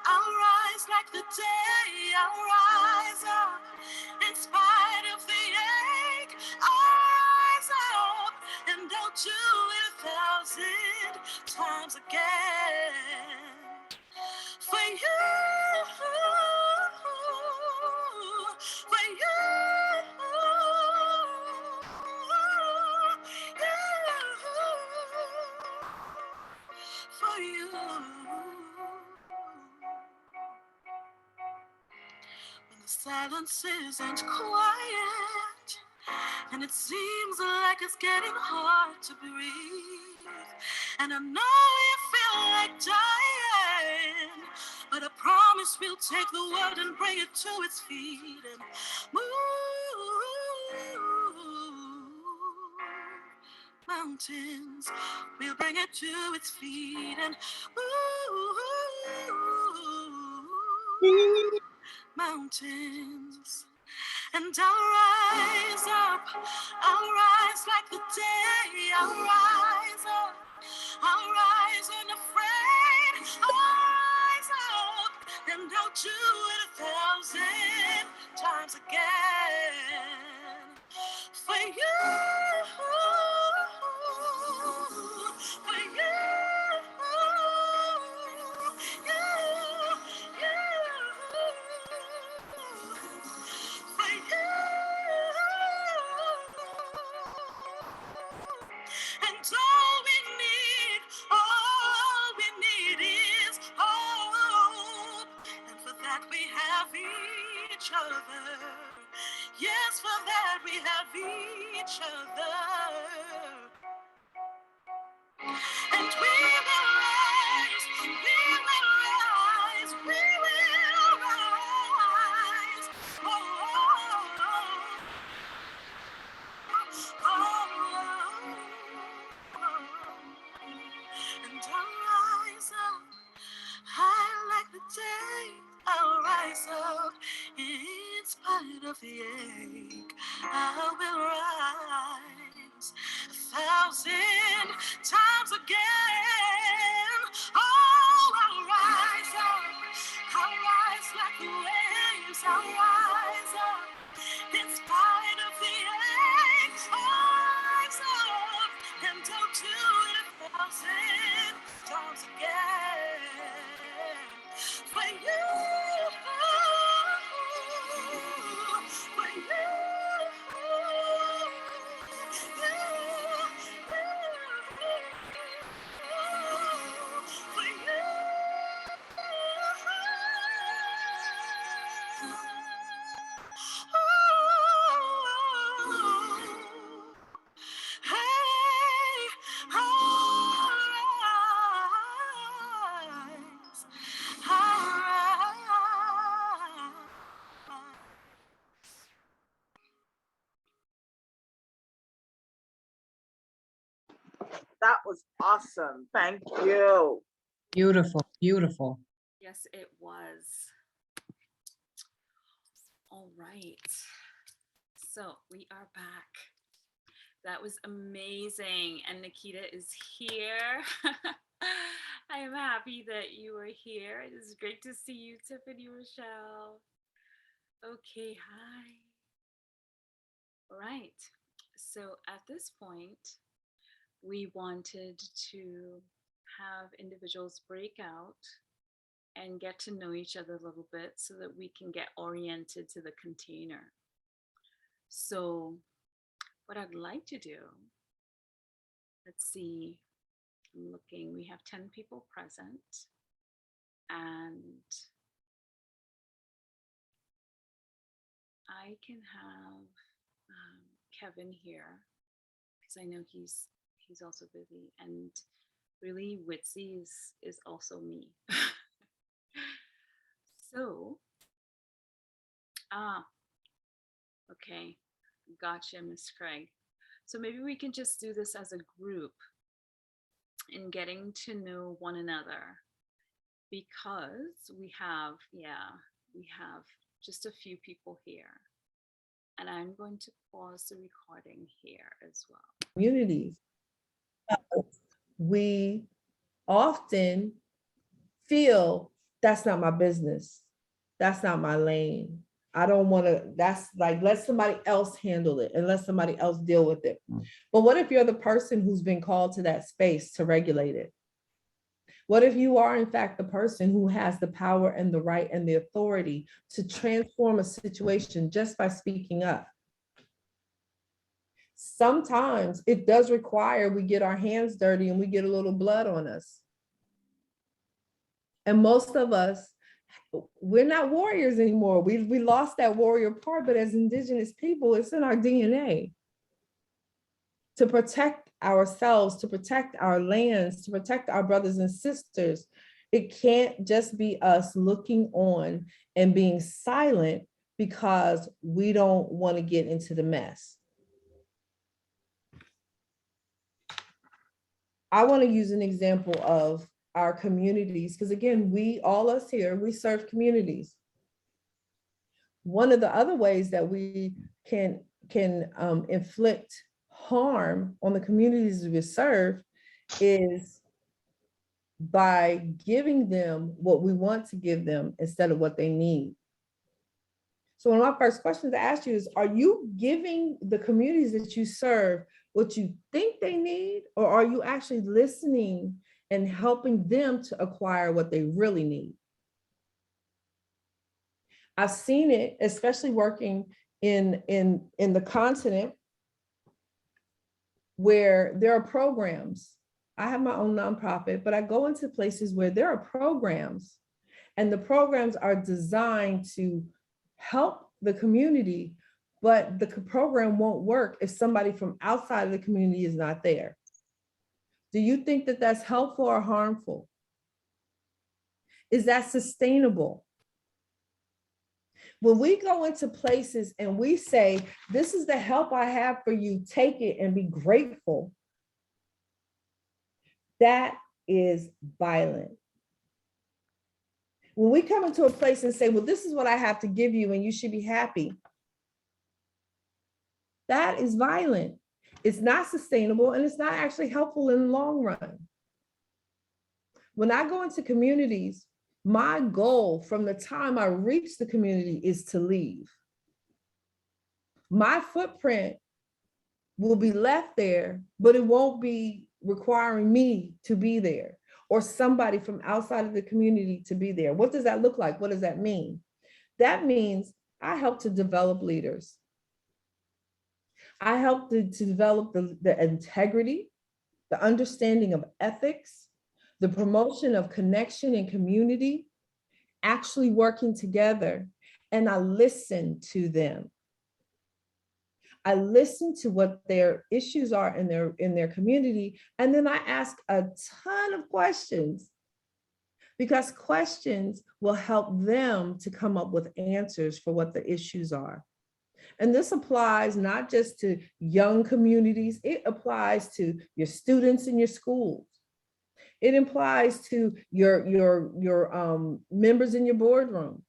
I'll rise like the day, I'll rise up, in spite of the ache, I'll rise up, and I'll do it 1,000 times again. For you, for you, for you. When the silence isn't quiet and it seems like it's getting hard to breathe, and I know you feel like dying, but I promise we'll take the world and bring it to its feet and move mountains. We'll bring it to its feet and move mountains. And I'll rise up, I'll rise like the day, I'll rise up, I'll rise unafraid, I'll rise up, and I'll do it 1,000 times again. For you, for you, for you. And all we need is hope. And for that we have each other. Yes, for that we have each other. And we will rise, we will rise, we will rise. Oh, oh, oh. And I'll rise up, high like the day. I'll rise up, in spite of the ache. I will rise 1,000 times again. Oh, I'll rise up, I'll rise like the waves. I'll rise up. In spite of the aches, rise up, and don't do it 1,000 times again. For you, for you, That was awesome. Thank you. Beautiful, beautiful. Yes, it was. All right. So we are back. That was amazing. And Nikita is here. I am happy that you are here. It is great to see you, Tiffany Rochelle. Okay, hi. All right. So at this point, we wanted to have individuals break out and get to know each other a little bit so that we can get oriented to the container. So what I'd like to do, let's see, I'm looking, we have 10 people present, and I can have Kevin here because I know he's also busy, and really WITSI is also me. So, okay, gotcha, Miss Craig. So maybe we can just do this as a group in getting to know one another, because we have just a few people here. And I'm going to pause the recording here as well. Communities. We often feel that's not my business. That's not my lane. I don't want to, that's like, let somebody else handle it and let somebody else deal with it. But what if you're the person who's been called to that space to regulate it? What if you are, in fact, the person who has the power and the right and the authority to transform a situation just by speaking up? Sometimes it does require we get our hands dirty and we get a little blood on us. And most of us, we're not warriors anymore. We lost that warrior part, but as Indigenous people, it's in our DNA to protect ourselves, to protect our lands, to protect our brothers and sisters. It can't just be us looking on and being silent because we don't want to get into the mess. I want to use an example of our communities, because again, all us here, we serve communities. One of the other ways that we can inflict harm on the communities we serve is by giving them what we want to give them instead of what they need. So one of my first questions to ask you is, are you giving the communities that you serve what you think they need, or are you actually listening and helping them to acquire what they really need? I've seen it, especially working in the continent, where there are programs. I have my own nonprofit, but I go into places where there are programs, and the programs are designed to help the community, but the program won't work if somebody from outside of the community is not there. Do you think that that's helpful or harmful? Is that sustainable? When we go into places and we say, this is the help I have for you, take it and be grateful, that is violent. When we come into a place and say, well, this is what I have to give you and you should be happy, that is violent. It's not sustainable and it's not actually helpful in the long run. When I go into communities, my goal from the time I reach the community is to leave. My footprint will be left there, but it won't be requiring me to be there or somebody from outside of the community to be there. What does that look like? What does that mean? That means I help to develop leaders. I help to develop the integrity, the understanding of ethics, the promotion of connection and community, actually working together, and I listen to them. I listen to what their issues are in their community, and then I ask a ton of questions, because questions will help them to come up with answers for what the issues are. And this applies not just to young communities, it applies to your students in your schools. It applies to your members in your boardroom.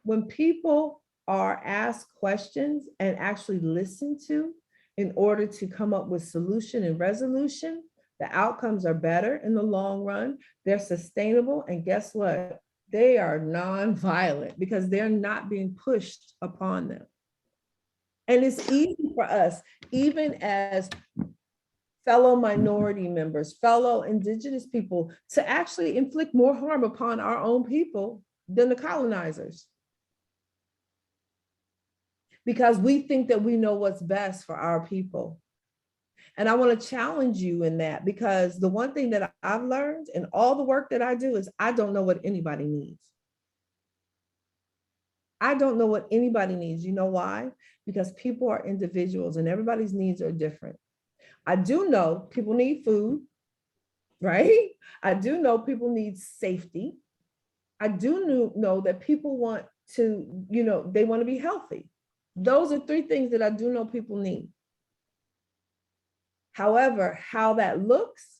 When people are asked questions and actually listened to in order to come up with solution and resolution, the outcomes are better in the long run. They're sustainable. And guess what? They are non-violent because they're not being pushed upon them. And it's easy for us, even as fellow minority members, fellow indigenous people, to actually inflict more harm upon our own people than the colonizers. Because we think that we know what's best for our people. And I want to challenge you in that, because the one thing that I've learned in all the work that I do is I don't know what anybody needs. I don't know what anybody needs. You know why? Because people are individuals and everybody's needs are different. I do know people need food, right? I do know people need safety. I do know that people want to, they want to be healthy. Those are three things that I do know people need. However, how that looks,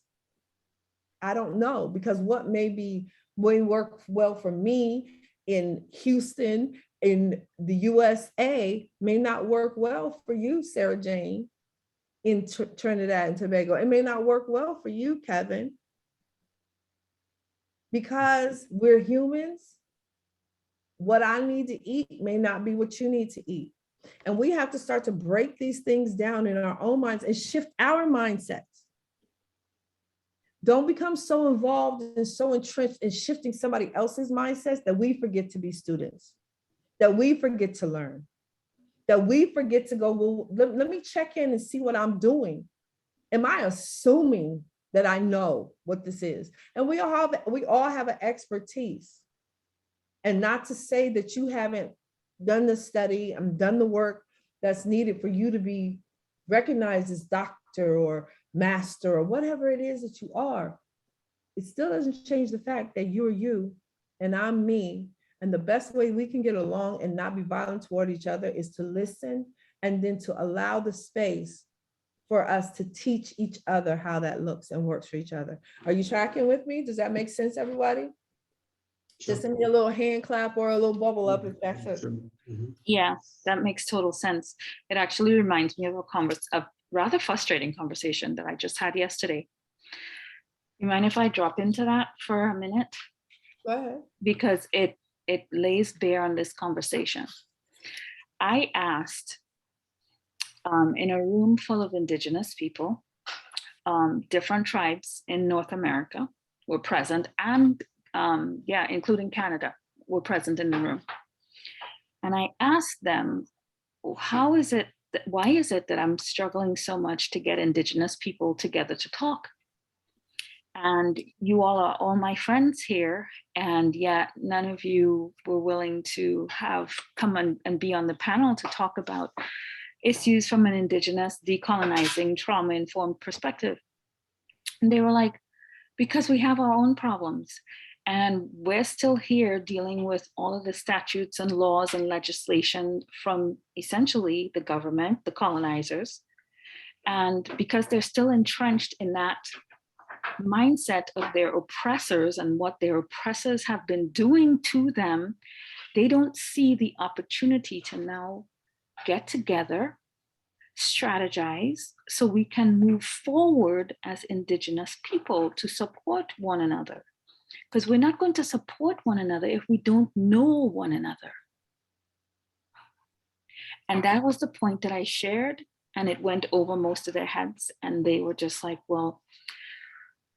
I don't know, because what may work well for me in Houston, in the USA, may not work well for you, Sarah Jane, in Trinidad and Tobago. It may not work well for you, Kevin, because we're humans. What I need to eat may not be what you need to eat. And we have to start to break these things down in our own minds and shift our mindsets. Don't become so involved and so entrenched in shifting somebody else's mindsets that we forget to be students, that we forget to learn, that we forget to go, well, let me check in and see what I'm doing. Am I assuming that I know what this is? And we all have an expertise. And not to say that you haven't done the study and done the work that's needed for you to be recognized as doctor or master or whatever it is that you are. It still doesn't change the fact that you're you and I'm me. And the best way we can get along and not be violent toward each other is to listen and then to allow the space for us to teach each other how that looks and works for each other. Are you tracking with me? Does that make sense, everybody? Just send me a little hand clap or a little bubble up if that's it. Yeah, that makes total sense. It actually reminds me of a rather frustrating conversation that I just had yesterday. You mind if I drop into that for a minute? Go ahead. Because it lays bare on this conversation. I asked in a room full of indigenous people, different tribes in North America were present, and including Canada were present in the room. And I asked them, why is it that I'm struggling so much to get indigenous people together to talk? And you all are all my friends here, and yet none of you were willing to come and be on the panel to talk about issues from an indigenous, decolonizing, trauma-informed perspective. And they were like, because we have our own problems. And we're still here dealing with all of the statutes and laws and legislation from essentially the government, the colonizers. And because they're still entrenched in that mindset of their oppressors and what their oppressors have been doing to them, they don't see the opportunity to now get together, strategize, so we can move forward as indigenous people to support one another. Because we're not going to support one another if we don't know one another. And that was the point that I shared, and it went over most of their heads, and they were just like, well,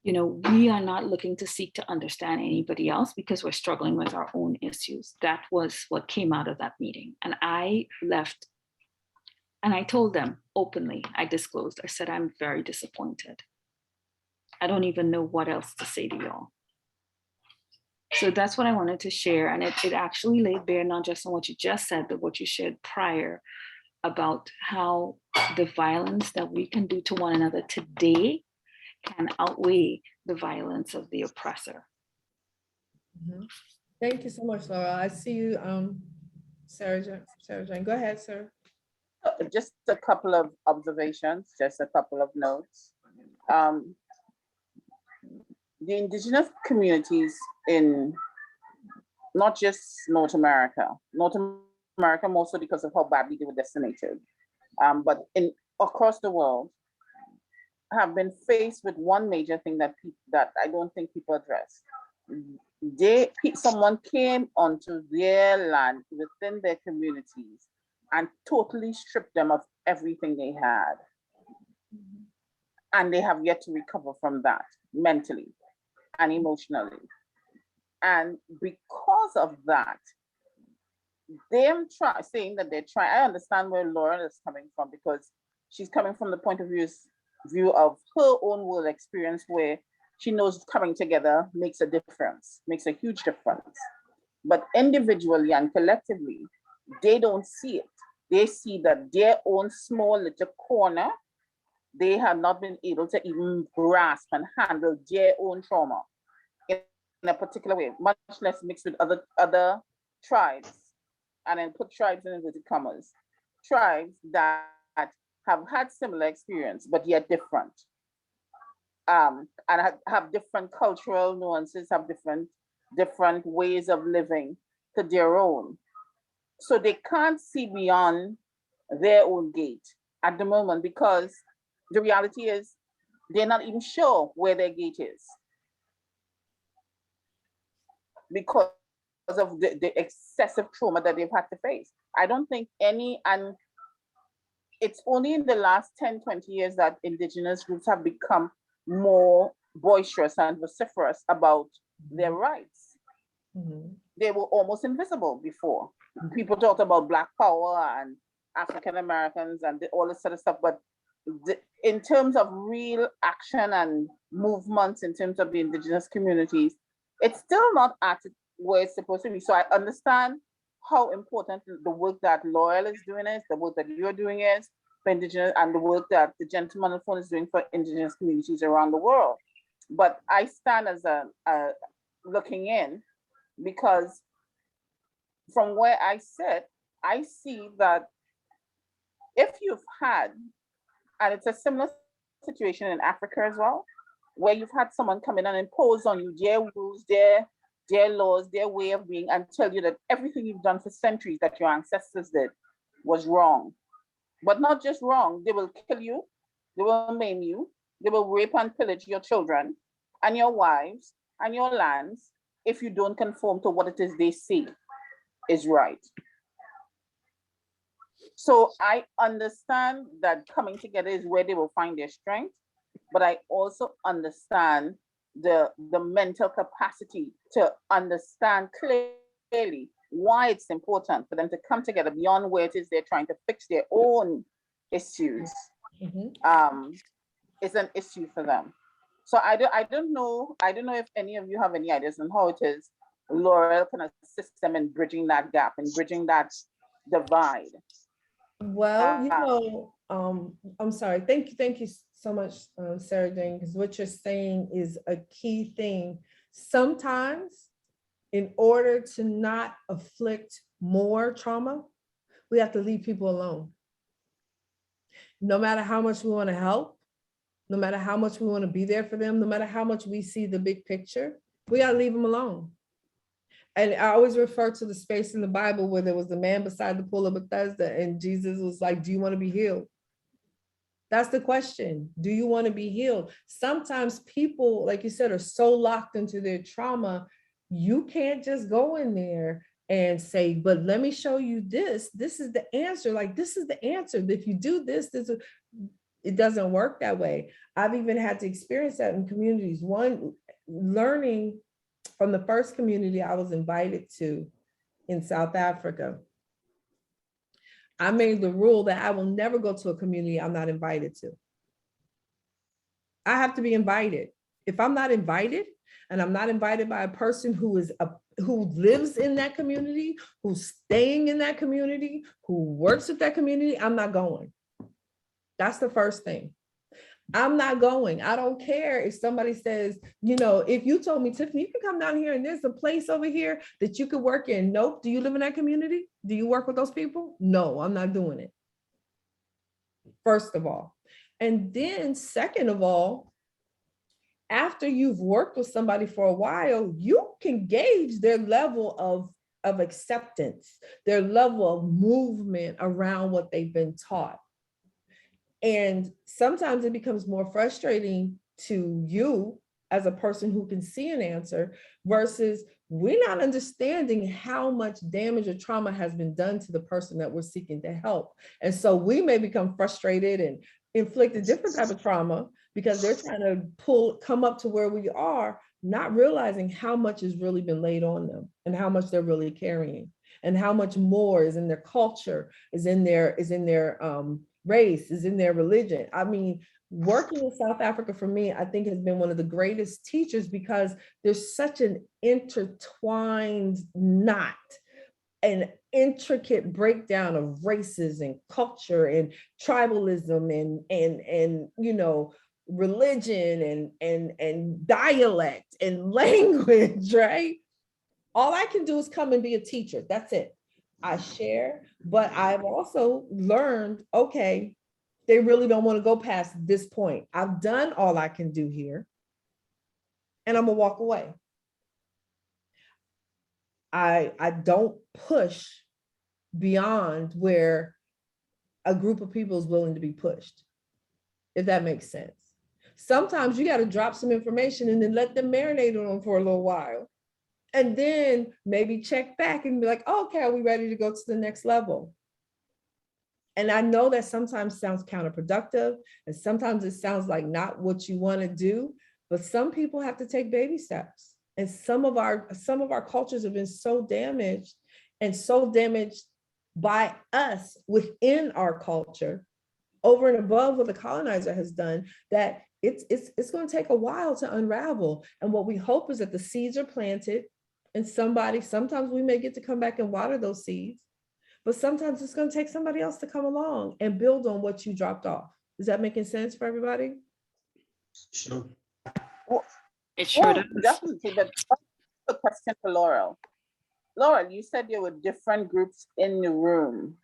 we are not looking to seek to understand anybody else because we're struggling with our own issues. That was what came out of that meeting. And I left, and I told them openly, I disclosed, I said, I'm very disappointed. I don't even know what else to say to y'all. So that's what I wanted to share. And it actually laid bare not just on what you just said, but what you shared prior about how the violence that we can do to one another today can outweigh the violence of the oppressor. Thank you so much, Laura. I see you Sarah Jane, go ahead, sir. Just a couple of observations, just a couple of notes. The indigenous communities in not just North America more so because of how badly they were decimated, but across the world, have been faced with one major thing that I don't think people address. Someone came onto their land within their communities and totally stripped them of everything they had. And they have yet to recover from that mentally and emotionally. And because of that, them saying that they're trying, I understand where Lauren is coming from, because she's coming from the point of view of her own world experience, where she knows coming together makes a difference, makes a huge difference. But individually and collectively, they don't see it. They see that their own small little corner, they have not been able to even grasp and handle their own trauma in a particular way, much less mixed with other tribes, and then put tribes in inverted commas, tribes that have had similar experience, but yet different. And have different cultural nuances, have different ways of living to their own. So they can't see beyond their own gate at the moment, because the reality is they're not even sure where their gate is, because of the excessive trauma that they've had to face. I don't think and it's only in the last 10, 20 years that indigenous groups have become more boisterous and vociferous about their rights. Mm-hmm. They were almost invisible before. People talked about Black power and African Americans and all this sort of stuff, but in terms of real action and movements in terms of the indigenous communities, it's still not at where it's supposed to be. So I understand how important the work that L'Oreal is doing is, the work that you're doing is for indigenous, and the work that the gentleman on the phone is doing for indigenous communities around the world. But I stand as a looking in, because from where I sit, I see that if you've had, and it's a similar situation in Africa as well, where you've had someone come in and impose on you their rules, their laws, their way of being, and tell you that everything you've done for centuries that your ancestors did was wrong. But not just wrong, they will kill you, they will maim you, they will rape and pillage your children and your wives and your lands if you don't conform to what it is they say is right. So I understand that coming together is where they will find their strength, but I also understand the mental capacity to understand clearly why it's important for them to come together beyond where it is they're trying to fix their own issues. Mm-hmm. It's an issue for them. So I don't know if any of you have any ideas on how it is L'Oreal can assist them in bridging that gap and bridging that divide. Well, I'm sorry. Thank you so much, Sarah Jane, because what you're saying is a key thing. Sometimes, in order to not afflict more trauma, we have to leave people alone. No matter how much we want to help, no matter how much we want to be there for them, no matter how much we see the big picture, we got to leave them alone. And I always refer to the space in the Bible where there was a man beside the pool of Bethesda, and Jesus was like, do you want to be healed? That's the question. Do you want to be healed? Sometimes people, like you said, are so locked into their trauma, you can't just go in there and say, but let me show you this. This is the answer. Like, this is the answer. If you do this, it doesn't work that way. I've even had to experience that in communities. One, learning from the first community I was invited to in South Africa. I made the rule that I will never go to a community I'm not invited to. I have to be invited. If I'm not invited, and I'm not invited by a person who lives in that community, who's staying in that community, who works with that community, I'm not going. That's the first thing. I'm not going. I don't care if somebody says, you know, if you told me, Tiffany, you can come down here and there's a place over here that you could work in. Nope. Do you live in that community? Do you work with those people? No, I'm not doing it. First of all. And then second of all, after you've worked with somebody for a while, you can gauge their level of acceptance, their level of movement around what they've been taught. And sometimes it becomes more frustrating to you as a person who can see an answer versus we're not understanding how much damage or trauma has been done to the person that we're seeking to help. And so we may become frustrated and inflict a different type of trauma because they're trying to come up to where we are, not realizing how much has really been laid on them and how much they're really carrying and how much more is in their culture, is in their race, is in their religion. I mean, working in South Africa for me, I think has been one of the greatest teachers because there's such an intertwined knot, an intricate breakdown of races and culture and tribalism and you know, religion and dialect and language, right? All I can do is come and be a teacher. That's it. I share, but I've also learned, okay, they really don't want to go past this point. I've done all I can do here and I'm gonna walk away. I don't push beyond where a group of people is willing to be pushed, if that makes sense. Sometimes you got to drop some information and then let them marinate on them for a little while. And then maybe check back and be like, oh, okay, are we ready to go to the next level? And I know that sometimes sounds counterproductive and sometimes it sounds like not what you want to do, but some people have to take baby steps. And some of our cultures have been so damaged by us within our culture over and above what the colonizer has done, that it's going to take a while to unravel. And what we hope is that the seeds are planted and sometimes we may get to come back and water those seeds, but sometimes it's going to take somebody else to come along and build on what you dropped off. Is that making sense for everybody? Sure. It sure does. Definitely, but a question for Laurel. Laurel, you said there were different groups in the room.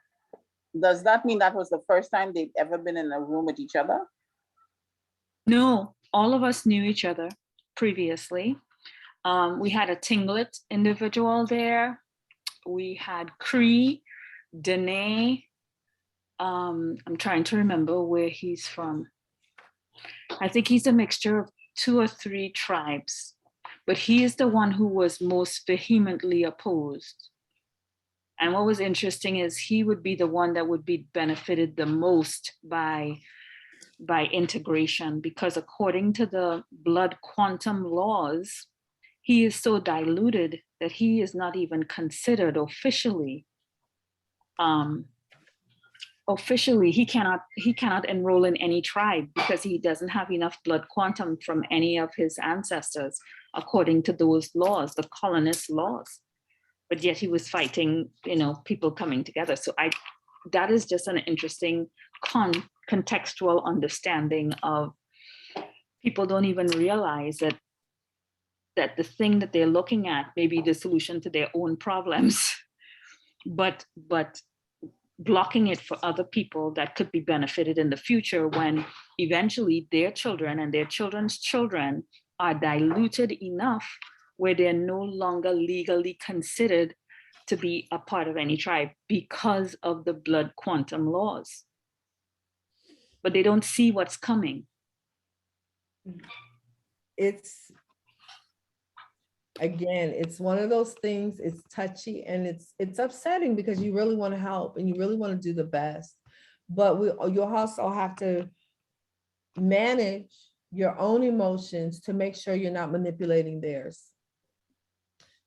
Does that mean that was the first time they've ever been in a room with each other? No, all of us knew each other previously. We had a Tinglet individual there. We had Cree, Dene. I'm trying to remember where he's from. I think he's a mixture of 2 or 3 tribes, but he is the one who was most vehemently opposed. And what was interesting is he would be the one that would be benefited the most by integration, because according to the blood quantum laws, he is so diluted that he is not even considered officially. He cannot enroll in any tribe because he doesn't have enough blood quantum from any of his ancestors, according to those laws, the colonist laws. But yet he was fighting, you know, people coming together. So that is just an interesting contextual understanding of people don't even realize that the thing that they're looking at may be the solution to their own problems, but blocking it for other people that could be benefited in the future when eventually their children and their children's children are diluted enough where they're no longer legally considered to be a part of any tribe because of the blood quantum laws. But they don't see what's coming. It's one of those things, it's touchy and it's upsetting because you really want to help and you really want to do the best. But you'll also have to manage your own emotions to make sure you're not manipulating theirs.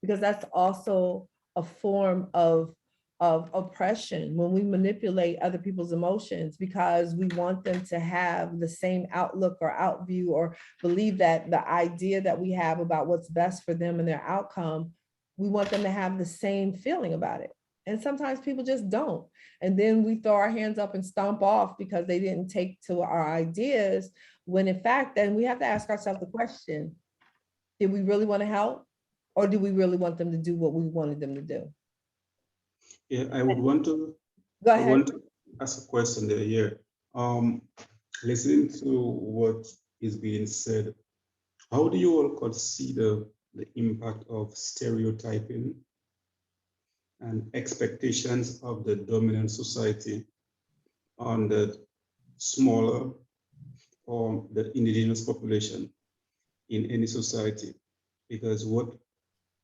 Because that's also a form of oppression when we manipulate other people's emotions because we want them to have the same outlook or outview or believe that the idea that we have about what's best for them and their outcome, we want them to have the same feeling about it. And sometimes people just don't. And then we throw our hands up and stomp off because they didn't take to our ideas, when in fact, then we have to ask ourselves the question, did we really want to help? Or do we really want them to do what we wanted them to do? Yeah, I would want to, Go I want ahead. to ask a question there, yeah. Listening to what is being said, how do you all consider the impact of stereotyping and expectations of the dominant society on the smaller or the indigenous population in any society? Because what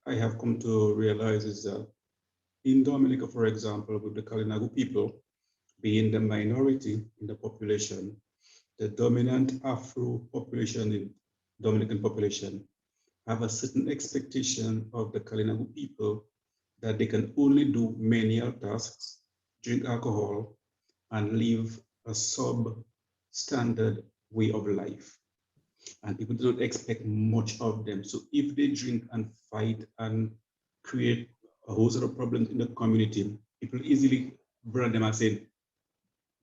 I have come to realize is that in Dominica, for example, with the Kalinago people being the minority in the population, the dominant Afro population in Dominican population have a certain expectation of the Kalinago people that they can only do menial tasks, drink alcohol, and live a substandard way of life. And people do not expect much of them. So if they drink and fight and create a whole set of problems in the community, people easily brand them as saying,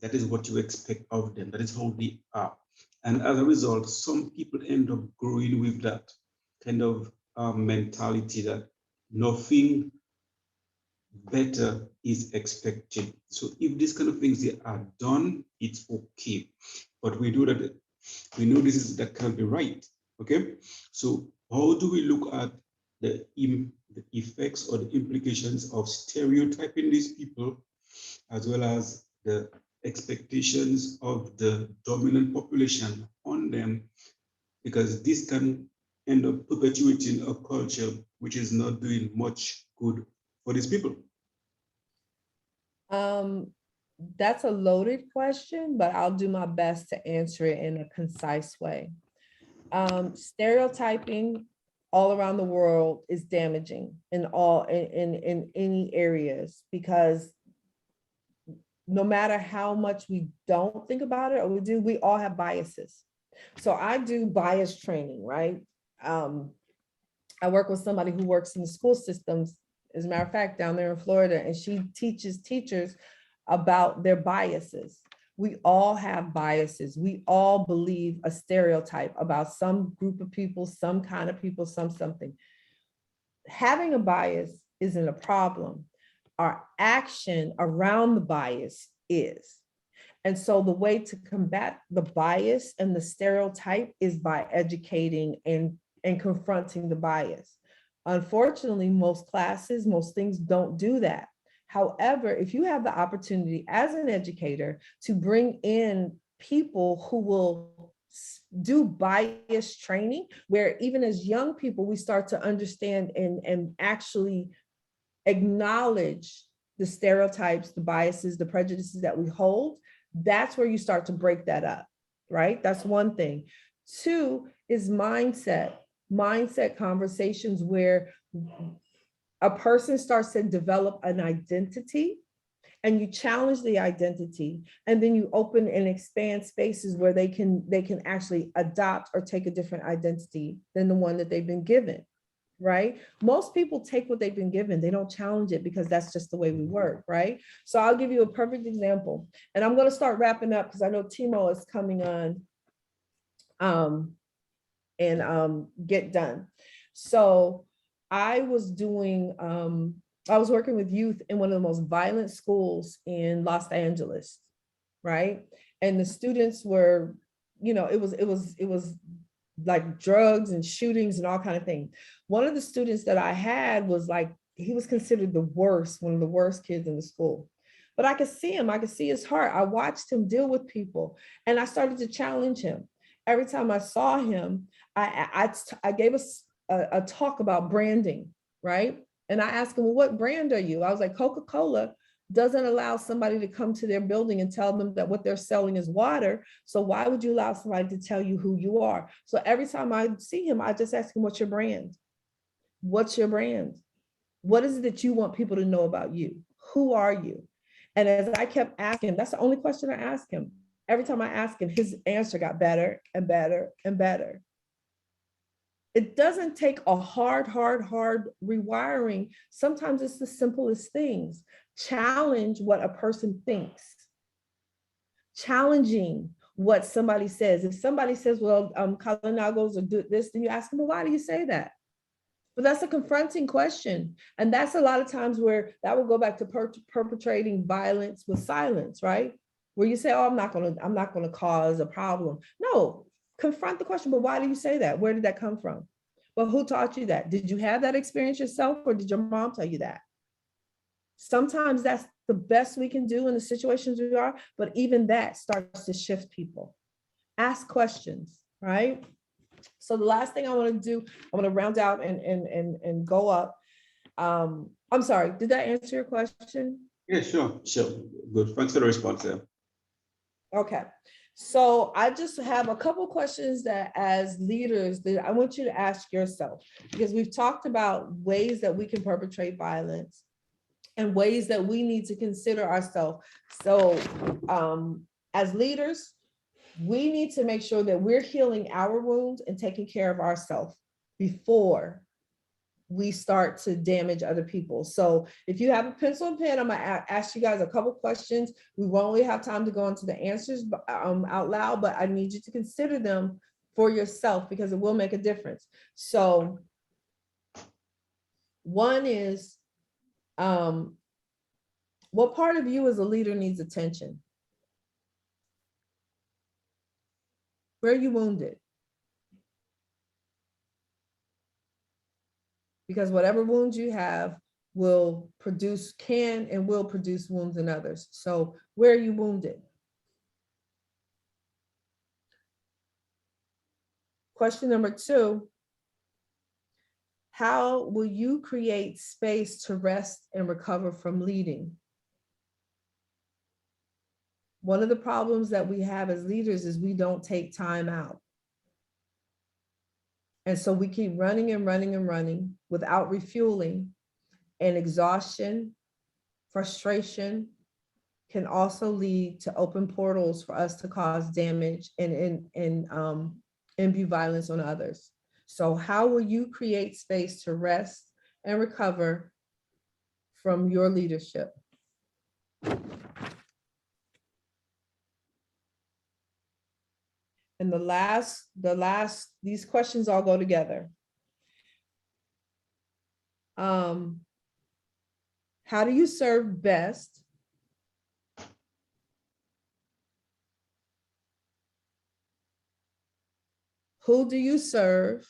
that is what you expect of them. That is how they are. And as a result, some people end up growing with that kind of mentality that nothing better is expected. So if these kind of things they are done, it's okay. But we know that that can't be right. Okay. So how do we look at the effects or the implications of stereotyping these people, as well as the expectations of the dominant population on them, because this can end up perpetuating a culture which is not doing much good for these people? That's a loaded question, but I'll do my best to answer it in a concise way. Stereotyping all around the world is damaging in any areas, because no matter how much we don't think about it or we do, we all have biases. So I do bias training, right? I work with somebody who works in the school systems, as a matter of fact, down there in Florida, and she teaches teachers about their biases. We all have biases. We all believe a stereotype about some group of people, some kind of people, something. Having a bias isn't a problem. Our action around the bias is. And so the way to combat the bias and the stereotype is by educating and confronting the bias. Unfortunately, most classes, most things don't do that. However, if you have the opportunity as an educator to bring in people who will do bias training, where even as young people, we start to understand and actually acknowledge the stereotypes, the biases, the prejudices that we hold, that's where you start to break that up, right? That's one thing. Two is mindset conversations where a person starts to develop an identity and you challenge the identity, and then you open and expand spaces where they can actually adopt or take a different identity than the one that they've been given. Right? Most people take what they've been given. They don't challenge it because that's just the way we work, right? So I'll give you a perfect example. And I'm going to start wrapping up because I know Timo is coming on and get done. So I was doing, I was working with youth in one of the most violent schools in Los Angeles, right? And the students were, it was like drugs and shootings and all kind of things. One of the students that I had was like, he was considered the worst, one of the worst kids in the school. But I could see him, I could see his heart. I watched him deal with people and I started to challenge him. Every time I saw him, I gave us a talk about branding, right? And I asked him, well, what brand are you? I was like, Coca-Cola doesn't allow somebody to come to their building and tell them that what they're selling is water. So why would you allow somebody to tell you who you are? So every time I see him, I just ask him, what's your brand? What's your brand? What is it that you want people to know about you? Who are you? And as I kept asking, that's the only question I asked him. Every time I asked him, his answer got better and better and better. It doesn't take a hard rewiring. Sometimes it's the simplest things. challenge what a person thinks, challenging what somebody says. If somebody says, well, Kalinagos are do this, then you ask them, well, why do you say that? But that's a confronting question. And that's a lot of times where that will go back to perpetrating violence with silence, right? Where you say, oh, I'm not gonna cause a problem. No, confront the question, but why do you say that? Where did that come from? Well, who taught you that? Did you have that experience yourself, or did your mom tell you that? Sometimes that's the best we can do in the situations we are, but even that starts to shift people. Ask questions, right? So the last thing I want to do, I want to round out and go up. I'm sorry, did that answer your question? Yeah, sure. Good. Thanks for the response there. Okay. So I just have a couple questions that as leaders that I want you to ask yourself, because we've talked about ways that we can perpetrate violence and ways that we need to consider ourselves. So as leaders, we need to make sure that we're healing our wounds and taking care of ourselves before we start to damage other people. So if you have a pencil and pen, I'm gonna ask you guys a couple questions. We won't really have time to go into the answers out loud, but I need you to consider them for yourself because it will make a difference. So one is, what part of you as a leader needs attention? Where are you wounded? Because whatever wounds you have will produce, can and will produce wounds in others. So where are you wounded? Question number 2, how will you create space to rest and recover from leading? One of the problems that we have as leaders is we don't take time out. And so we keep running and running and running without refueling, and exhaustion, frustration can also lead to open portals for us to cause damage and imbue violence on others. So how will you create space to rest and recover from your leadership? And the last, these questions all go together. How do you serve best? Who do you serve?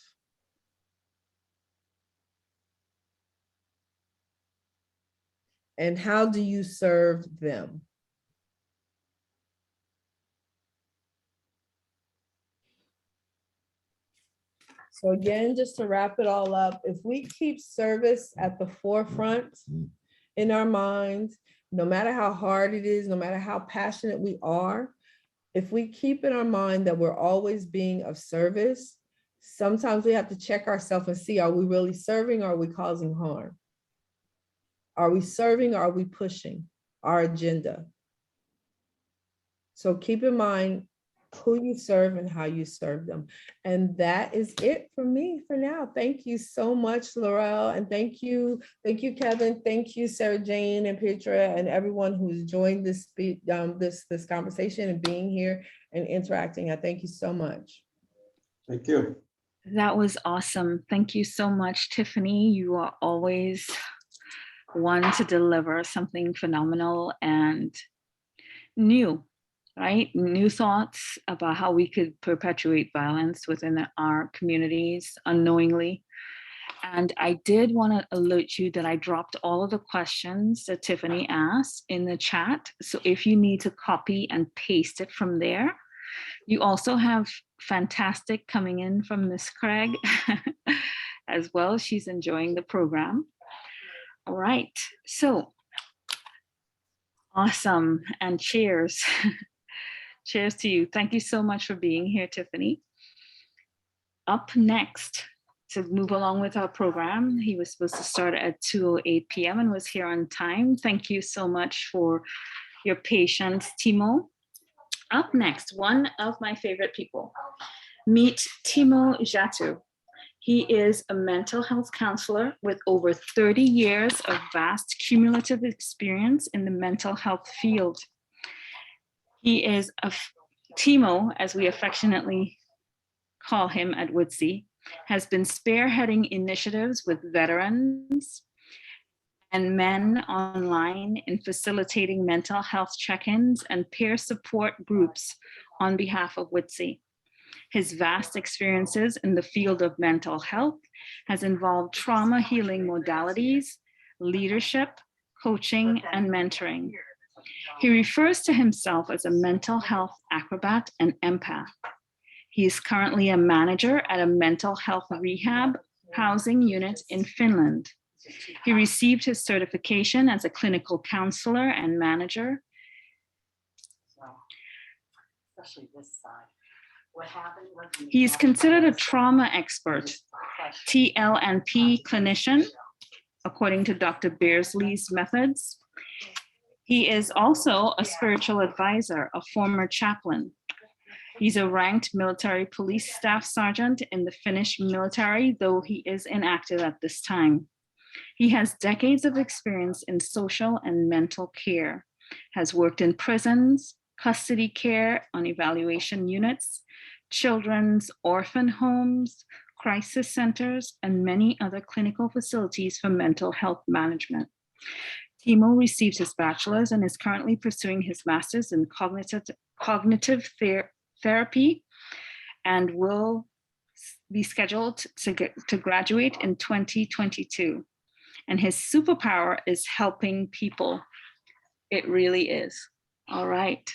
And how do you serve them? So again, just to wrap it all up, if we keep service at the forefront in our minds, no matter how hard it is, no matter how passionate we are, if we keep in our mind that we're always being of service, sometimes we have to check ourselves and see, are we really serving or are we causing harm? Are we serving or are we pushing our agenda? So keep in mind who you serve and how you serve them. And that is it for me for now. Thank you so much, Laurel. And thank you, Kevin. Thank you, Sarah Jane and Petra and everyone who's joined this conversation and being here and interacting. I thank you so much. Thank you. That was awesome. Thank you so much, Tiffany. You are always one to deliver something phenomenal and new. Right? New thoughts about how we could perpetuate violence within our communities unknowingly. And I did want to alert you that I dropped all of the questions that Tiffany asked in the chat. So if you need to copy and paste it from there, you also have fantastic coming in from Miss Craig as well. She's enjoying the program. All right, so awesome, and cheers. Cheers to you. Thank you so much for being here, Tiffany. Up next, to move along with our program, he was supposed to start at 2:08 p.m. and was here on time. Thank you so much for your patience, Timo. Up next, one of my favorite people. Meet Timo Jatu. He is a mental health counselor with over 30 years of vast cumulative experience in the mental health field. He is a Timo, as we affectionately call him at WITSI, has been spearheading initiatives with veterans and men online in facilitating mental health check-ins and peer support groups on behalf of WITSI. His vast experiences in the field of mental health has involved trauma healing modalities, leadership, coaching, and mentoring. He refers to himself as a mental health acrobat and empath. He is currently a manager at a mental health rehab housing unit in Finland. He received his certification as a clinical counselor and manager. Especially this side. What happened was He's considered a trauma expert, TLNP clinician, according to Dr. Beardsley's methods. He is also a spiritual advisor, a former chaplain. He's a ranked military police staff sergeant in the Finnish military, though he is inactive at this time. He has decades of experience in social and mental care, has worked in prisons, custody care on evaluation units, children's orphan homes, crisis centers, and many other clinical facilities for mental health management. Timo received his bachelor's and is currently pursuing his master's in cognitive therapy and will be scheduled to graduate in 2022. And his superpower is helping people. It really is. All right.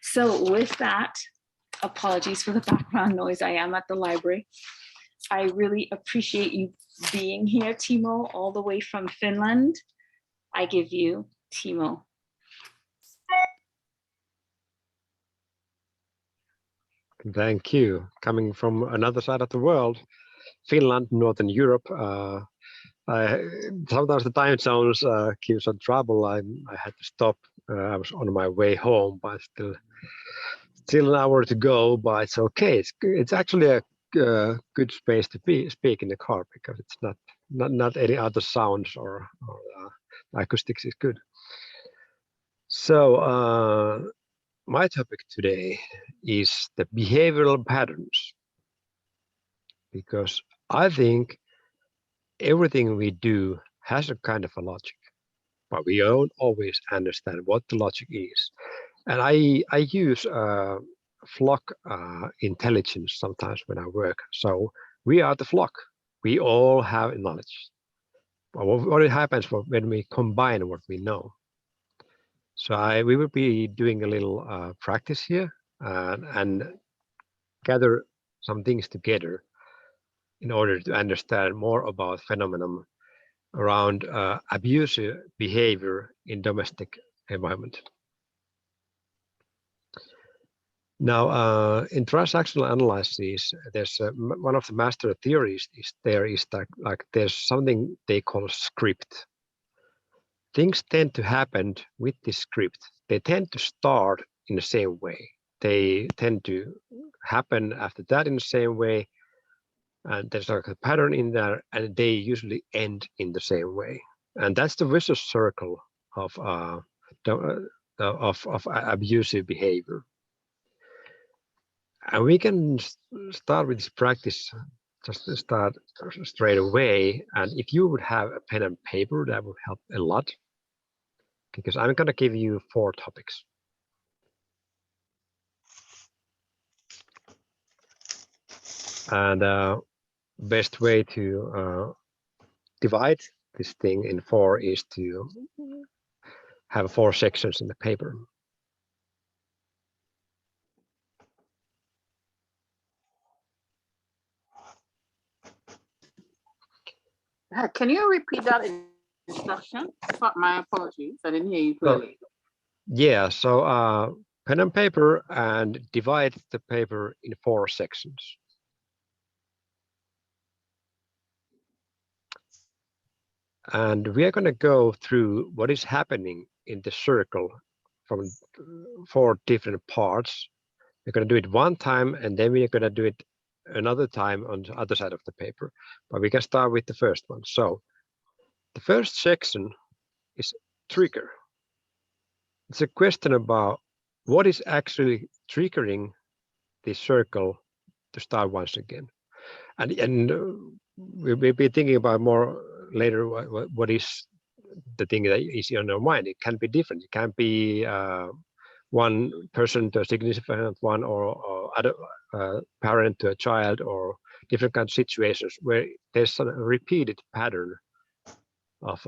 So with that, apologies for the background noise. I am at the library. I really appreciate you being here, Timo, all the way from Finland. I give you Timo. Thank you. Coming from another side of the world, Finland, Northern Europe. Sometimes the time zones give some trouble. I had to stop. I was on my way home, but still an hour to go. But it's okay. It's actually a good space to speak in the car because it's not any other sounds or acoustics is good. So my topic today is the behavioral patterns, because I think everything we do has a kind of a logic, but we don't always understand what the logic is. And I use flock intelligence sometimes when I work. So we are the flock. We all have knowledge. But what happens when we combine what we know? So we will be doing a little practice here and gather some things together in order to understand more about phenomenon around abusive behavior in domestic environment. Now, in transactional analysis, there's one of the master theories is that like there's something they call script. Things tend to happen with this script. They tend to start in the same way. They tend to happen after that in the same way. And there's like a pattern in there, and they usually end in the same way. And that's the vicious circle of abusive behavior. And we can start with this practice just to start straight away. And if you would have a pen and paper, that would help a lot, because I'm going to give you 4 topics. And best way to divide this thing in 4 is to have 4 sections in the paper. Can you repeat that instruction? My apologies, I didn't hear you clearly. Yeah, so pen and paper, and divide the paper in 4 sections. And we are going to go through what is happening in the circle from 4 different parts. We're going to do it one time, and then we're going to do it another time on the other side of the paper, but we can start with the first one. So the first section is trigger. It's a question about what is actually triggering this circle to start once again. And we'll be thinking about more later what is the thing that is on your mind. It can be different. It can be one person to a significant one, or other parent to a child, or different kinds of situations where there's a repeated pattern of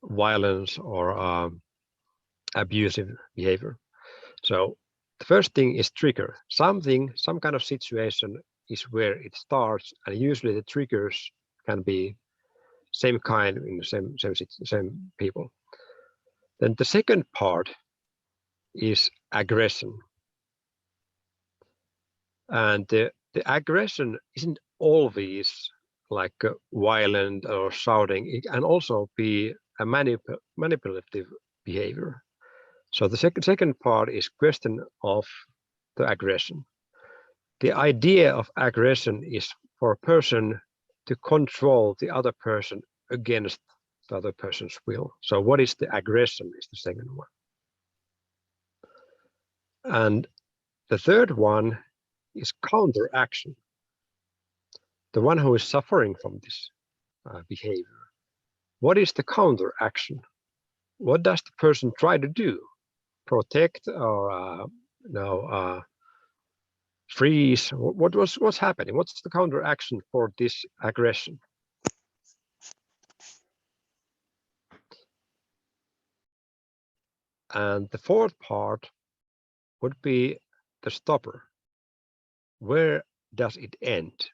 violence or abusive behavior. So the first thing is trigger. Some kind of situation is where it starts, and usually the triggers can be same kind in the same people. Then the second part is aggression, and the aggression isn't always like violent or shouting. It can also be a manipulative behavior. So the second part is question of the aggression. The idea of aggression is for a person to control the other person against the other person's will. So what is the aggression is the second one. And the third one is counteraction. The one who is suffering from this behavior. What is the counteraction? What does the person try to do? Protect or freeze? What's happening? What's the counteraction for this aggression? And the fourth part would be the stopper. Where does it end?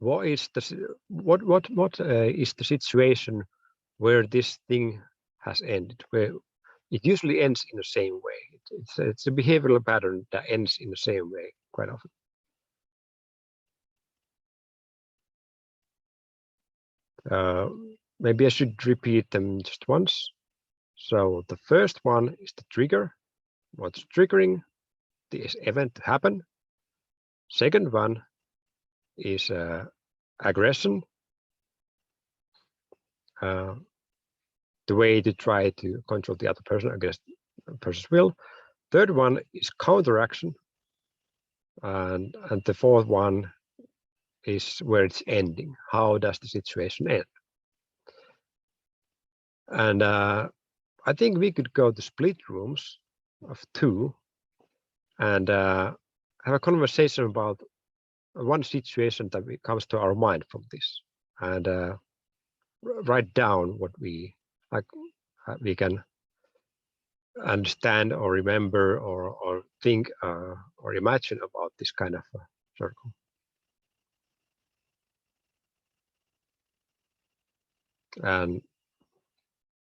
What is the situation where this thing has ended? Where it usually ends in the same way. It's a behavioral pattern that ends in the same way quite often. Maybe I should repeat them just once. So the first one is the trigger. What's triggering this event to happen? Second one is aggression. The way to try to control the other person against the person's will. Third one is counteraction. And the fourth one is where it's ending. How does the situation end? And I think we could go to split rooms of 2 and have a conversation about one situation that comes to our mind from this, and write down what we like. We can understand or remember or think or imagine about this kind of circle. And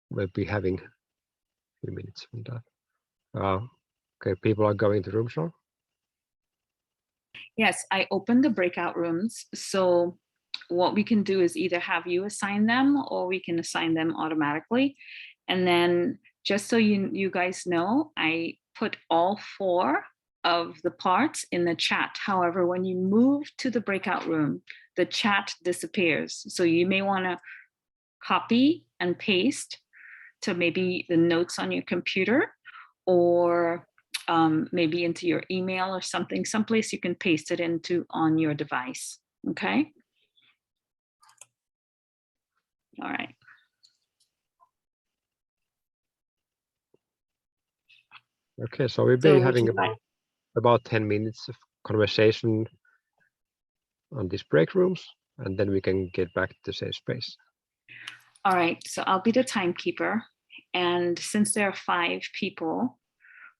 we'll be having a few minutes on that. Okay, people are going to rooms now. Yes, I opened the breakout rooms. So what we can do is either have you assign them or we can assign them automatically. And then just so you guys know, I put all 4 of the parts in the chat. However, when you move to the breakout room, the chat disappears. So you may want to copy and paste to maybe the notes on your computer, or maybe into your email or something, someplace you can paste it into on your device. Okay. All right. Okay, so we'll be having about 10 minutes of conversation on these break rooms, and then we can get back to the safe space. All right, so I'll be the timekeeper. And since there are 5 people,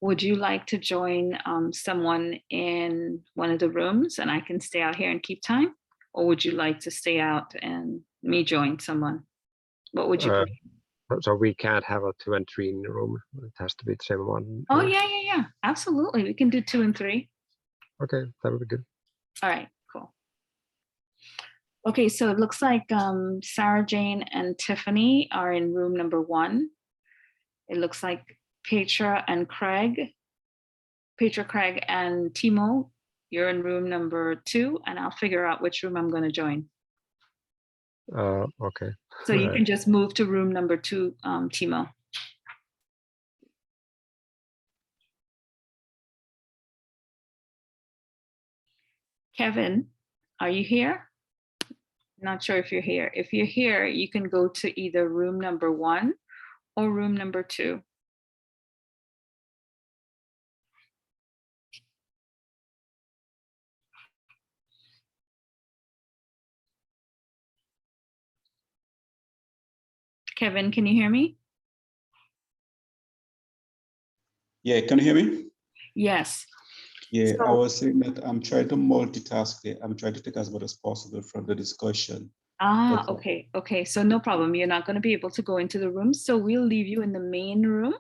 would you like to join someone in one of the rooms and I can stay out here and keep time? Or would you like to stay out and me join someone? What would you prefer? So we can't have a 2 and 3 in the room. It has to be the same one. Oh, yeah. Absolutely. We can do 2 and 3. Okay, that would be good. All right, cool. Okay, so it looks like Sarah Jane and Tiffany are in room number 1. It looks like Petra, Craig and Timo You're in room number 2, and I'll figure out which room I'm going to join. Okay. So you Right. can just move to room number 2, Timo. Kevin, are you here? Not sure if you're here. If you're here, you can go to either room number 1 or room number 2. Kevin, can you hear me? Yeah, can you hear me? Yes. Yeah, I So- was saying that I'm trying to multitask there. I'm trying to take as much as possible from the discussion. Ah, But- okay, okay. So no problem. You're not going to be able to go into the room. So we'll leave you in the main room,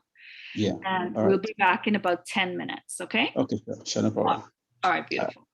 Yeah, and all we'll right. be back in about 10 minutes, okay? Okay, sure, no problem. All right, beautiful.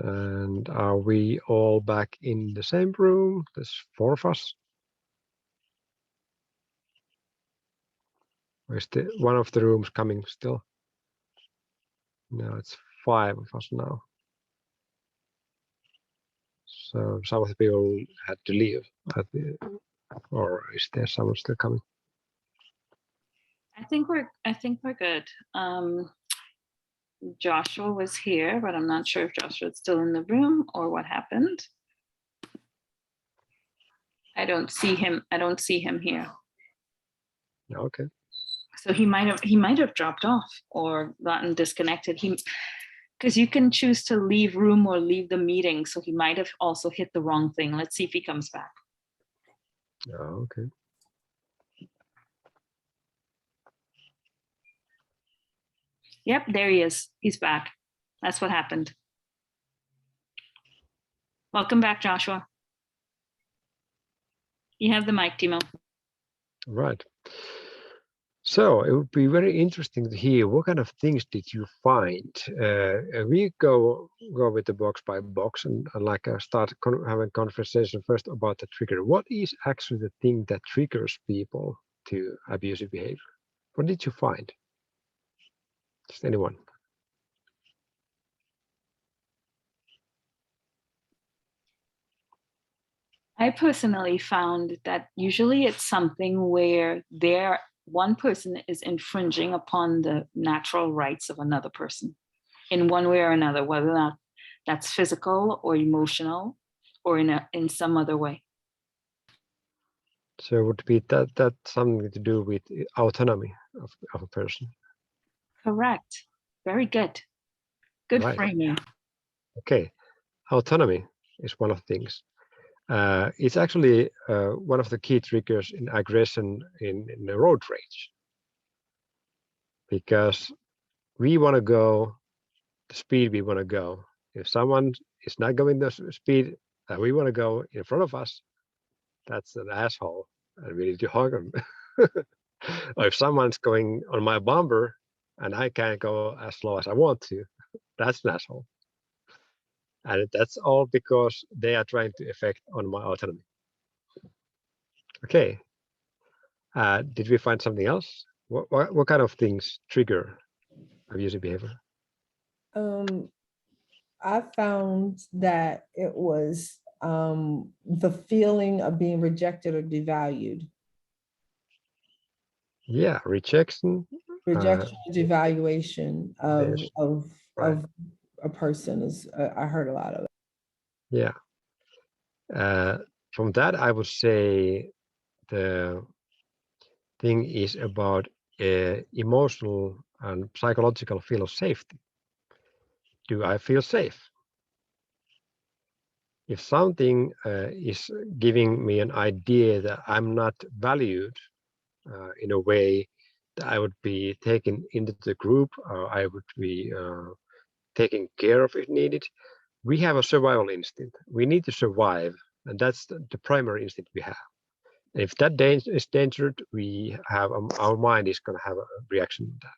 And are we all back in the same room? There's 4 of us. Where's the one of the rooms coming still? No, it's 5 of us now. So some of the people had to leave, or is there someone still coming? I think we're good. Joshua was here, but I'm not sure if Joshua's still in the room or what happened. I don't see him here. Okay. So he might have dropped off or gotten disconnected. Because you can choose to leave room or leave the meeting. So he might have also hit the wrong thing. Let's see if he comes back. Okay. Yep, there he is. He's back. That's what happened. Welcome back, Joshua. You have the mic, Timo. Right. So it would be very interesting to hear what kind of things did you find. We go with the box by box and like start having conversation first about the trigger. What is actually the thing that triggers people to abusive behavior? What did you find? Just anyone? I personally found that usually it's something where one person is infringing upon the natural rights of another person in one way or another, whether or not that's physical or emotional or in some other way. So would be that something to do with autonomy of a person? Correct. Very good. Good Right. framing. Okay. Autonomy is one of the things. It's actually one of the key triggers in aggression in the road rage, because we want to go the speed we want to go. If someone is not going the speed that we want to go in front of us, that's an asshole, and we need to hug them. Or if someone's going on my bumper and I can't go as slow as I want to, that's an asshole. And that's all because they are trying to affect on my autonomy. Okay. Did we find something else? What kind of things trigger abusive behavior? I found that it was the feeling of being rejected or devalued. Yeah, rejection. Rejection, devaluation Yes, of right. a person is I heard a lot of it. Yeah. From that, I would say the thing is about emotional and psychological feel of safety. Do I feel safe? If something is giving me an idea that I'm not valued in a way that I would be taken into the group, or I would be taken care of if needed, we have a survival instinct. We need to survive, and that's the primary instinct we have. And if that is dangerous, we have our mind is going to have a reaction to that.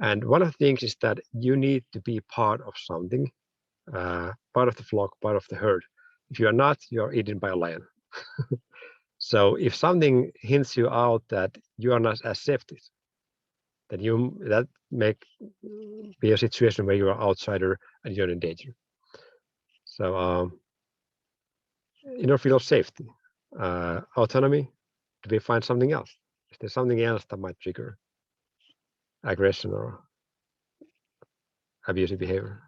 And one of the things is that you need to be part of something, part of the flock, part of the herd. If you are not, you're eaten by a lion. So if something hints you out that you are not accepted, then that make be a situation where you're an outsider and you're in danger. So inner feel of safety, autonomy. Do we find something else? Is there something else that might trigger aggression or abusive behavior?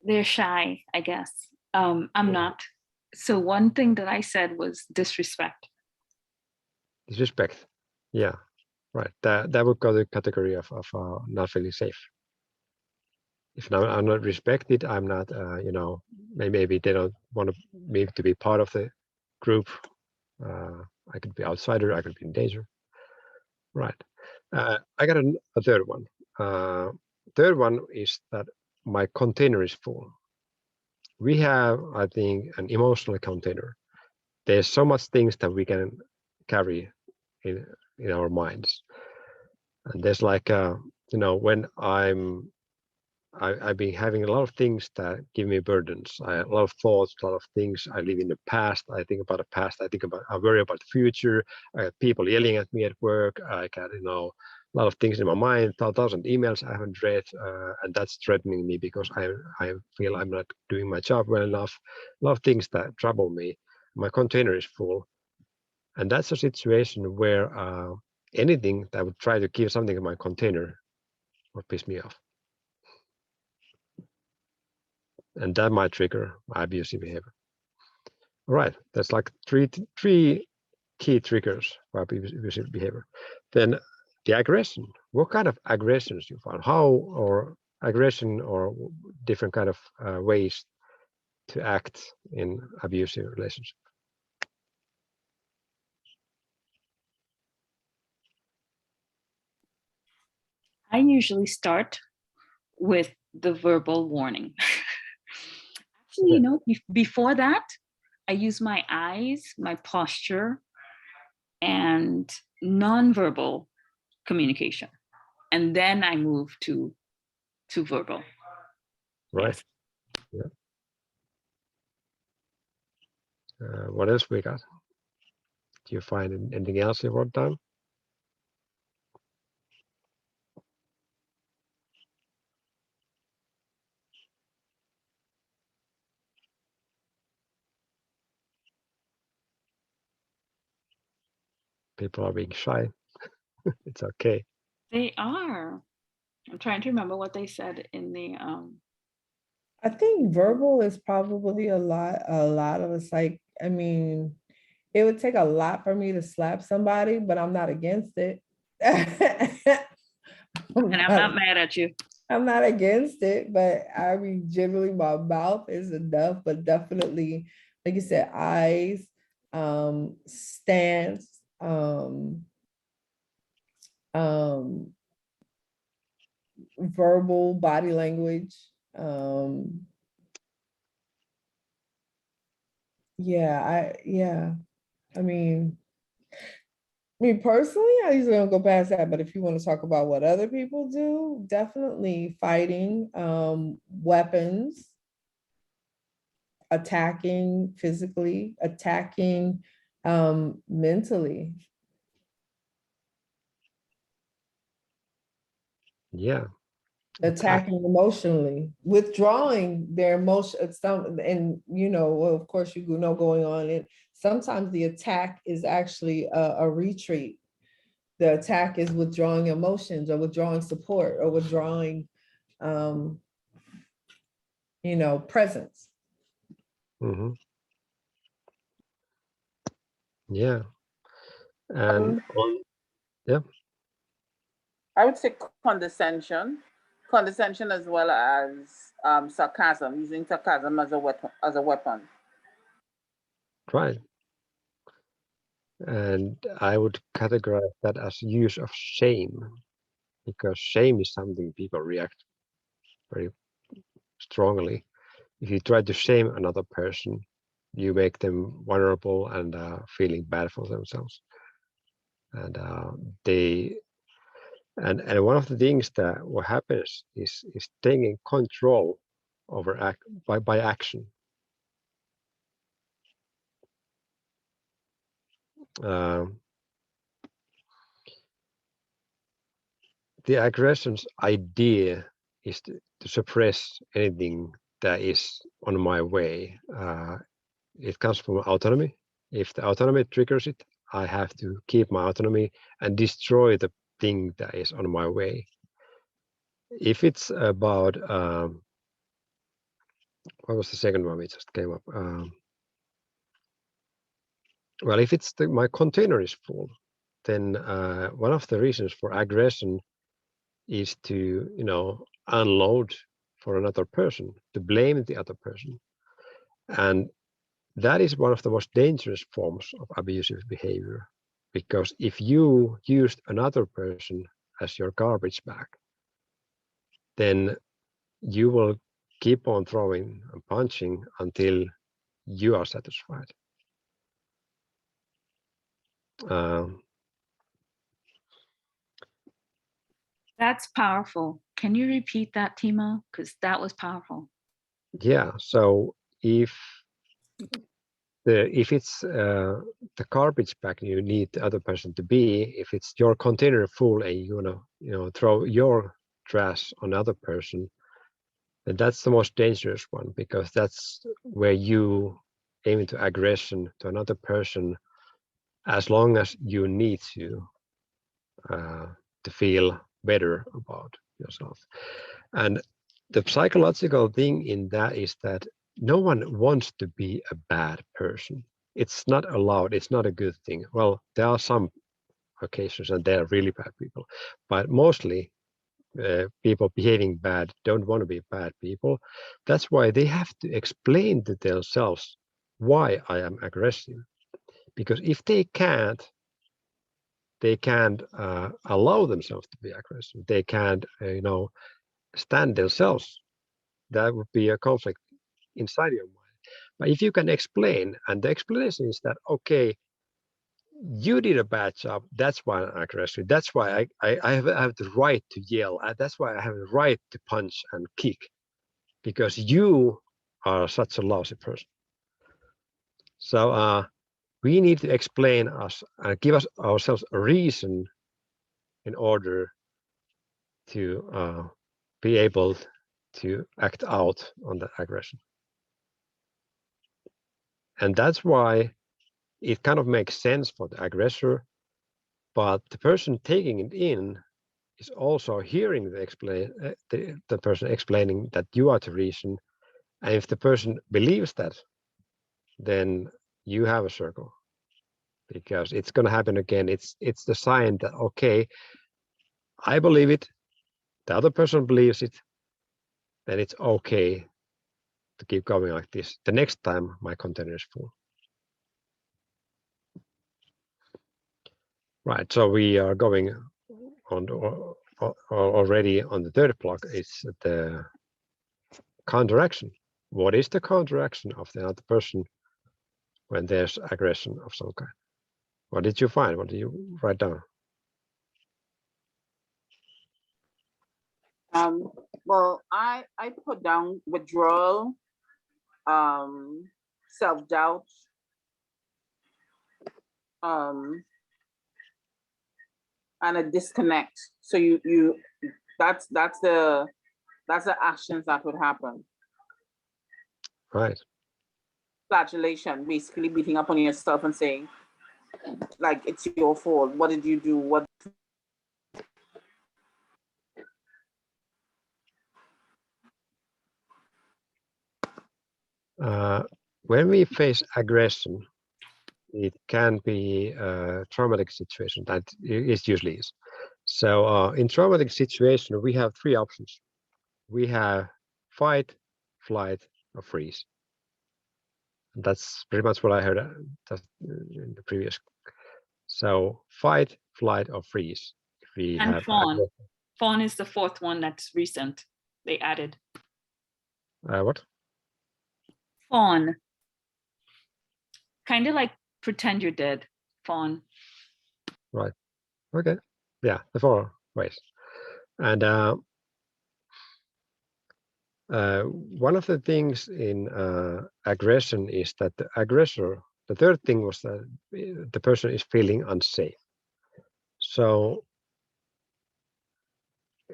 They're shy, I guess. I'm not. So one thing that I said was disrespect. Disrespect. Yeah, right. That would go to the category of not feeling safe. If I'm not respected, I'm not, maybe they don't want me to be part of the group. I could be outsider, I could be in danger. Right. I got a third one. Third one is that my container is full. We have, I think, an emotional container. There's so much things that we can carry in our minds. And there's like, when I've been having a lot of things that give me burdens. A lot of thoughts, a lot of things. I live in the past. I think about the past. I worry about the future. I have people yelling at me at work. I got, a lot of things in my mind, 1,000 emails I haven't read, and that's threatening me because I feel I'm not doing my job well enough. A lot of things that trouble me. My container is full. And that's a situation where anything that would try to keep something in my container would piss me off. And that might trigger my abusive behavior. All right, that's like three key triggers for abusive behavior. Then the aggression. What kind of aggressions you found? How or aggression or different kind of ways to act in abusive relationship? I usually start with the verbal warning. Actually, before that, I use my eyes, my posture, and nonverbal communication. And then I move to verbal. Right. Yes. Yeah. What else we got? Do you find anything else you wrote down? People are being shy. It's okay. They are. I'm trying to remember what they said in the I think verbal is probably a lot of it's like, I mean, it would take a lot for me to slap somebody, but I'm not against it. and I'm not mad at you. I'm not against it, but I mean, generally my mouth is enough, but definitely, like you said, eyes, stance, verbal body language. I mean, me personally, I usually don't go past that, but if you want to talk about what other people do, definitely fighting, weapons, attacking physically, attacking mentally. Yeah. Attacking emotionally, withdrawing their emotion, and well, of course, going on it. Sometimes the attack is actually a retreat. The attack is withdrawing emotions or withdrawing support or withdrawing, presence. Mm-hmm. Yeah. And yeah. I would say condescension as well as sarcasm, using sarcasm as a weapon. Right. And I would categorize that as use of shame, because shame is something people react very strongly. If you try to shame another person, you make them vulnerable and feeling bad for themselves. And and one of the things that what happens is taking control over by action. The aggression's idea is to suppress anything that is on my way. It comes from autonomy. If the autonomy triggers it, I have to keep my autonomy and destroy the thing that is on my way. If it's about, what was the second one we just came up? Well, if it's my container is full, then one of the reasons for aggression is to, unload for another person, to blame the other person. And that is one of the most dangerous forms of abusive behavior, because if you used another person as your garbage bag, then you will keep on throwing and punching until you are satisfied. That's powerful. Can you repeat that, Timo? Because that was powerful. Yeah. So if it's the garbage bag you need the other person to be, if it's your container full and you wanna throw your trash on another person, then that's the most dangerous one, because that's where you aim into aggression to another person, as long as you need to feel better about yourself. And the psychological thing in that is that no one wants to be a bad person. It's not allowed. It's not a good thing. Well, there are some occasions and there are really bad people, but mostly people behaving bad don't want to be bad people. That's why they have to explain to themselves why I am aggressive. Because if they can't allow themselves to be aggressive. They can't stand themselves. That would be a conflict inside your mind. But if you can explain, and the explanation is that, okay, you did a bad job. That's why I'm aggressive. That's why I have the right to yell. That's why I have the right to punch and kick, because you are such a lousy person. So we need to explain us and give us ourselves a reason in order to be able to act out on the aggression. And that's why it kind of makes sense for the aggressor, but the person taking it in is also hearing the person explaining that you are the reason. And if the person believes that, then you have a circle, because it's going to happen again. It's the sign that, okay, I believe it, the other person believes it, then it's okay to keep going like this. The next time my container is full. Right, so we are going on already on the third block. It's the counteraction. What is the counteraction of the other person when there's aggression of some kind? What did you find? What did you write down? Well, I put down withdrawal, self-doubt, and a disconnect. So that's the actions that would happen. Right. Flagellation, basically beating up on yourself and saying, like, it's your fault. What did you do? What? When we face aggression, it can be a traumatic situation. That it usually is. So in traumatic situation, we have three options. We have fight, flight, or freeze. That's pretty much what I heard just in the previous. So fight, flight, or freeze. If we And have fawn. Fawn is the fourth one that's recent. They added. What? Fawn. Kind of like pretend you're dead. Fawn. Right. Okay. Yeah, the 4 ways. And one of the things in aggression is that the aggressor, the third thing was that the person is feeling unsafe. So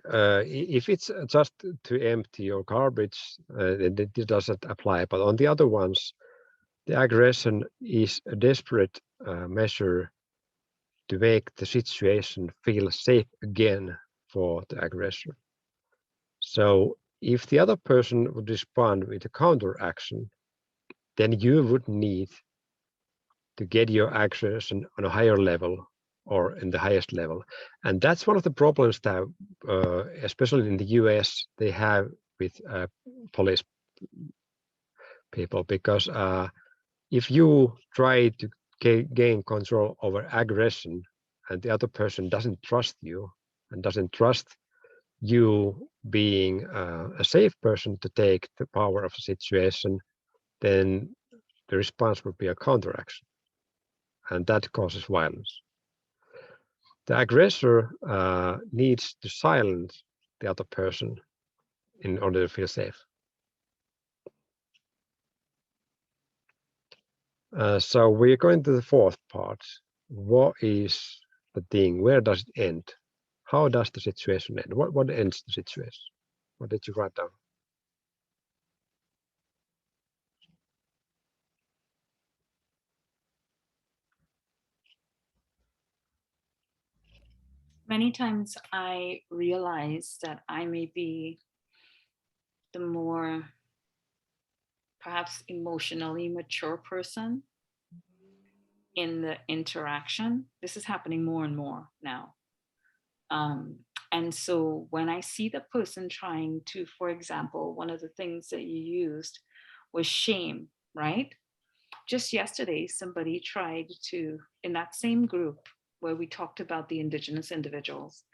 if it's just to empty your garbage, then it doesn't apply. But on the other ones, the aggression is a desperate measure to make the situation feel safe again for the aggressor. So if the other person would respond with a counteraction, then you would need to get your aggression on a higher level or in the highest level. And that's one of the problems that, especially in the US, they have with police people, because if you try to gain control over aggression and the other person doesn't trust you and doesn't trust you being a safe person to take the power of a situation, then the response would be a counteraction, and that causes violence. The aggressor needs to silence the other person in order to feel safe. So we're going to the fourth part. What is the thing? Where does it end? How does the situation end? What ends the situation? What did you write down? Many times I realize that I may be the more perhaps emotionally mature person in the interaction. This is happening more and more now. And so when I see the person trying to, for example, one of the things that you used was shame, right? Just yesterday, somebody tried to, in that same group where we talked about the Indigenous individuals,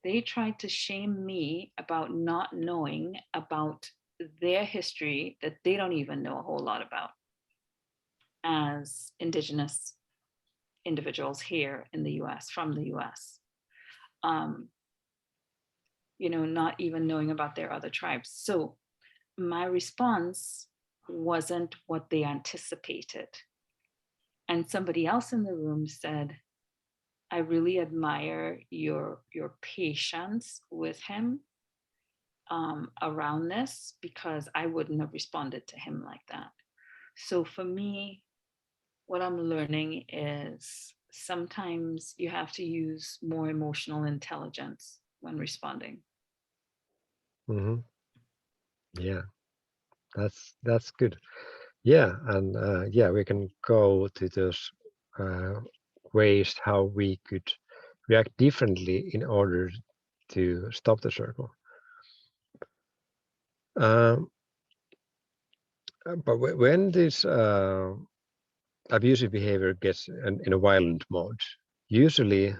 they tried to shame me about not knowing about their history that they don't even know a whole lot about as Indigenous individuals here in the US, from the US. You know, not even knowing about their other tribes. So my response wasn't what they anticipated. And somebody else in the room said, I really admire your patience with him around this, because I wouldn't have responded to him like that. So for me, what I'm learning is sometimes you have to use more emotional intelligence when responding. Mm-hmm. Yeah, that's good. Yeah, and yeah, we can go to those ways how we could react differently in order to stop the circle. But when this abusive behavior gets in a violent mode, usually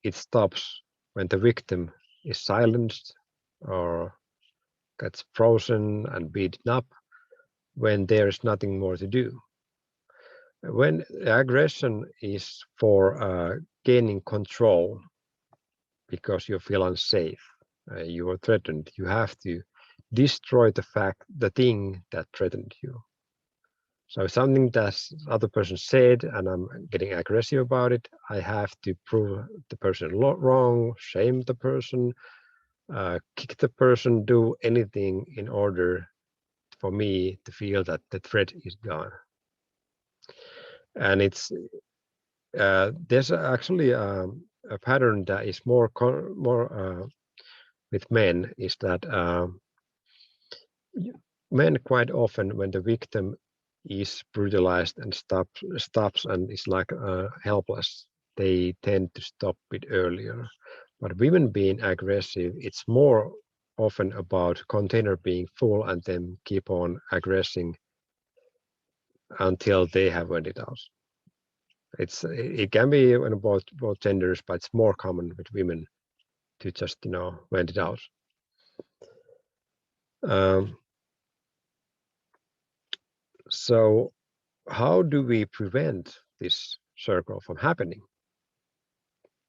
it stops when the victim is silenced or gets frozen and beaten up, when there is nothing more to do. When aggression is for gaining control because you feel unsafe, you are threatened, you have to destroy the thing that threatened you. So something that other person said and I'm getting aggressive about it, I have to prove the person wrong, shame the person, kick the person, do anything in order for me to feel that the threat is gone. And it's there's actually a pattern that is more with men, is that men quite often, when the victim is brutalized and stops and is like helpless, they tend to stop it earlier. But women being aggressive, it's more often about container being full and then keep on aggressing until they have went it out. It can be in both genders, but it's more common with women to just vent it out. So how do we prevent this circle from happening?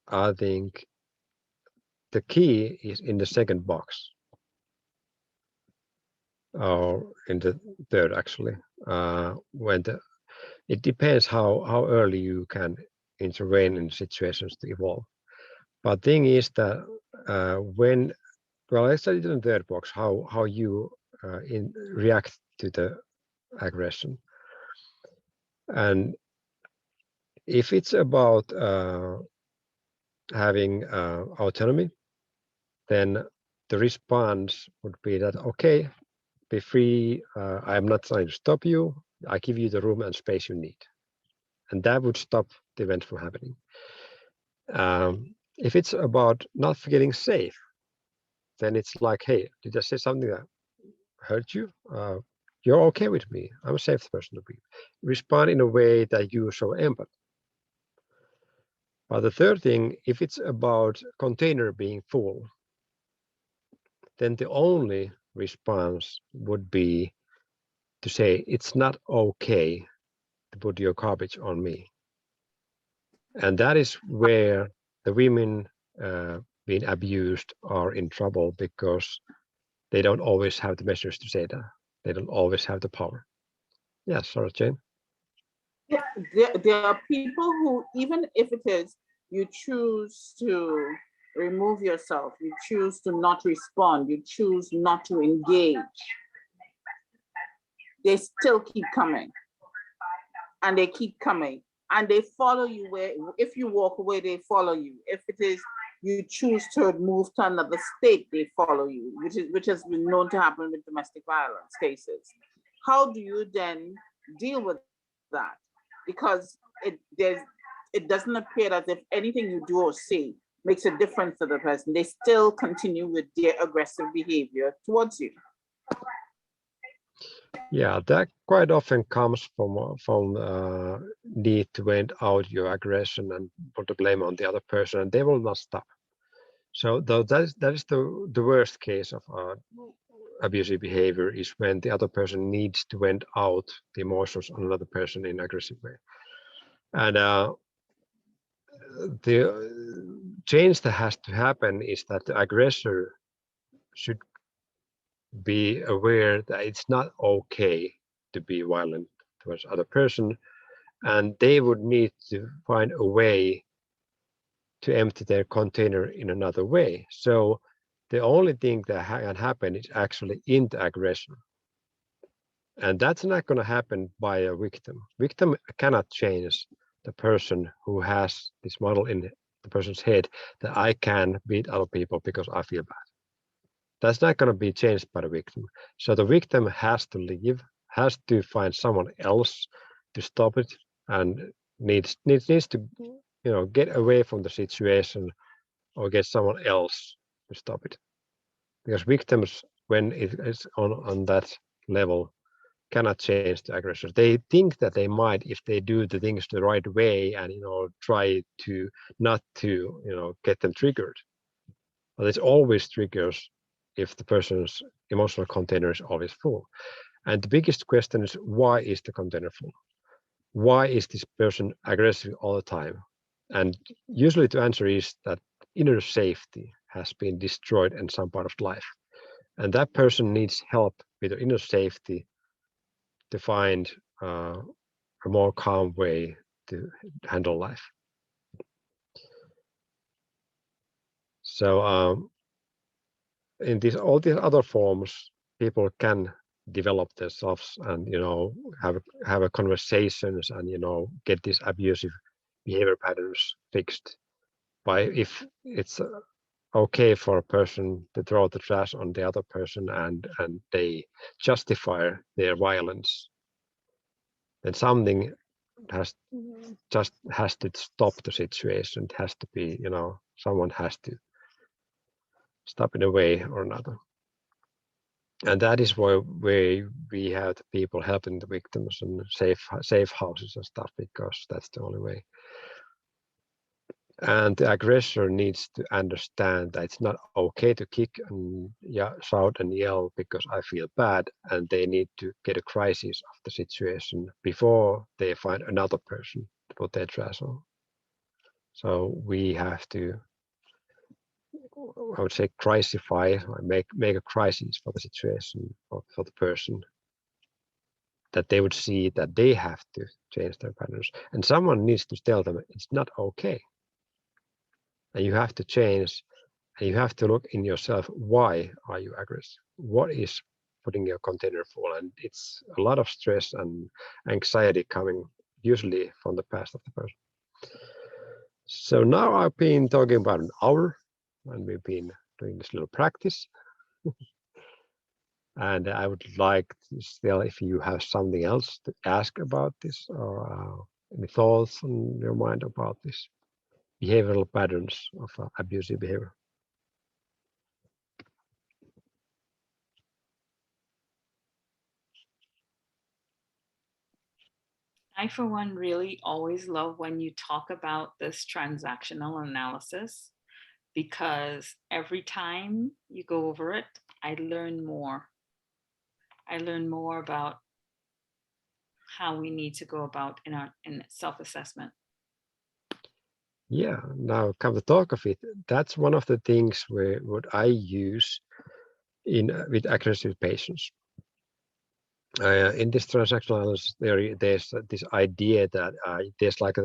I think the key is in the second box, or in the third actually. It depends how early you can intervene in situations to evolve. But thing is that let's say in the third box, how you react to the aggression. And if it's about having autonomy, then the response would be that, okay, be free, I'm not trying to stop you, I give you the room and space you need. And that would stop the event from happening. If it's about not feeling safe, then it's like, hey, did I say something that hurt you? You're okay with me. I'm a safe person to be. Respond in a way that you show empathy. But the third thing, if it's about container being full, then the only response would be to say, it's not okay to put your garbage on me. And that is where the women being abused are in trouble because they don't always have the measures to say that. They don't always have the power. Yeah, sorry, Jane. Yeah, there are people who, even if it is you choose to remove yourself, you choose to not respond, you choose not to engage, they still keep coming. And they keep coming. And they follow you where, if you walk away, they follow you. If it is you choose to move to another state, they follow you, which has been known to happen with domestic violence cases. How do you then deal with that? Because it doesn't appear as if anything you do or say makes a difference to the person. They still continue with their aggressive behavior towards you. Yeah, that quite often comes from need to vent out your aggression and put the blame on the other person, and they will not stop. So though that is the worst case of abusive behavior, is when the other person needs to vent out the emotions on another person in an aggressive way. And the change that has to happen is that the aggressor should be aware that it's not okay to be violent towards other person, and they would need to find a way to empty their container in another way. So the only thing that can happen is actually in the aggression. And that's not going to happen by a victim. Victim cannot change the person who has this model in the person's head that I can beat other people because I feel bad. That's not going to be changed by the victim. So the victim has to leave, has to find someone else to stop it, and needs to, you know, get away from the situation or get someone else to stop it. Because victims, when it is on that level, cannot change the aggressors. They think that they might if they do the things the right way and, you know, try to not to, you know, get them triggered. But it's always triggers if the person's emotional container is always full. And the biggest question is, why is the container full? Why is this person aggressive all the time? And usually the answer is that inner safety has been destroyed in some part of life. And that person needs help with the inner safety to find a more calm way to handle life. So in all these other forms, people can develop themselves and, you know, have a conversations and, you know, get these abusive behavior patterns fixed. By if it's okay for a person to throw the trash on the other person and they justify their violence, then something has to stop the situation. It has to be, you know, someone has to stop in a way or another. And that is why we have the people helping the victims and safe houses and stuff, because that's the only way. And the aggressor needs to understand that it's not okay to kick and shout and yell because I feel bad, and they need to get a crisis of the situation before they find another person to put their trash on. So we have to, I would say, crisify, make a crisis for the situation for the person, that they would see that they have to change their patterns, and someone needs to tell them it's not okay. And you have to change, and you have to look in yourself, why are you aggressive? What is putting your container full? And it's a lot of stress and anxiety coming usually from the past of the person. So now I've been talking about an hour, and we've been doing this little practice. And I would like to still, if you have something else to ask about this, or any thoughts on your mind about this behavioral patterns of abusive behavior. I, for one, really always love when you talk about this transactional analysis, because every time you go over it, I learn more. I learn more about how we need to go about in self-assessment. Yeah, now come to talk of it, that's one of the things where what I use in with aggressive patients. In this transactional analysis theory, there's this idea that there's like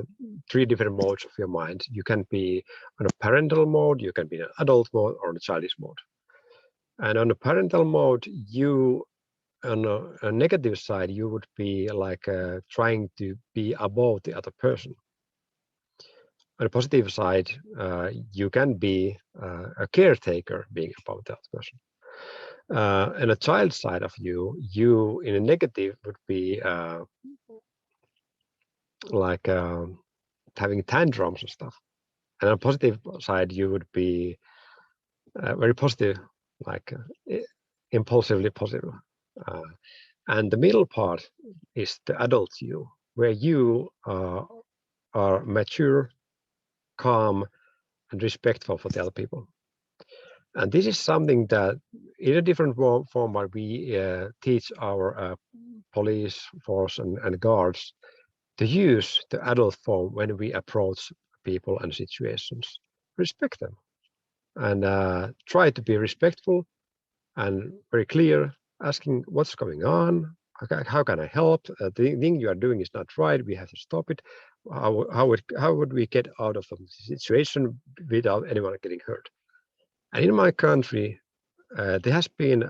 3 different modes of your mind. You can be on a parental mode, you can be in an adult mode, or in a childish mode. And on a parental mode, you on a negative side, you would be like trying to be above the other person. On the positive side, you can be a caretaker being about that person. And a child side of you in a negative would be like having tantrums and stuff. And on a positive side, you would be very positive, like impulsively positive. And the middle part is the adult you, where you are mature, calm, and respectful for the other people. And this is something that in a different format we teach our police force and guards to use the adult form when we approach people and situations. Respect them and try to be respectful and very clear, asking what's going on, how can I help? The thing you are doing is not right, we have to stop it. How would we get out of the situation without anyone getting hurt? And in my country, there has been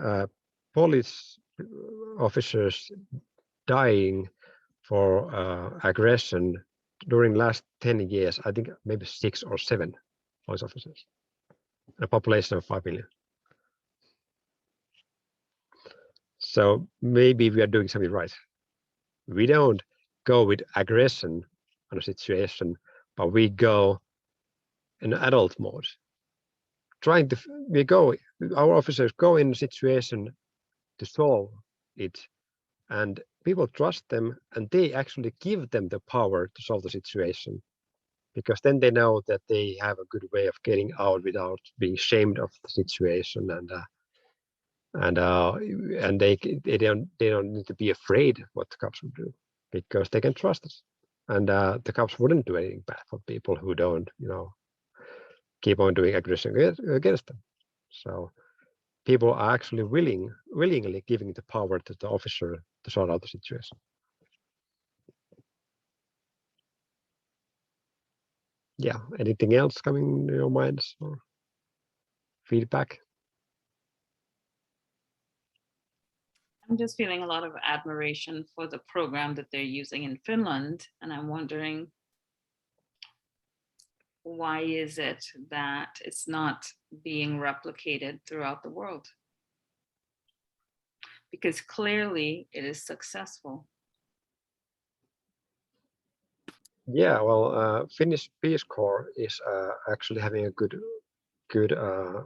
police officers dying for aggression during last 10 years. I think maybe 6 or 7 police officers, a population of 5 million. So maybe we are doing something right. We don't go with aggression on a situation, but we go in adult mode. Our officers go in a situation to solve it, and people trust them, and they actually give them the power to solve the situation, because then they know that they have a good way of getting out without being shamed of the situation, and they don't need to be afraid what the cops will do, because they can trust us, and the cops wouldn't do anything bad for people who don't, keep on doing aggression against them. So people are actually willingly giving the power to the officer to sort out the situation. Yeah, anything else coming to your minds or feedback? I'm just feeling a lot of admiration for the program that they're using in Finland, and I'm wondering, why is it that it's not being replicated throughout the world? Because clearly it is successful. Yeah, well, Finnish Peace Corps is actually having a good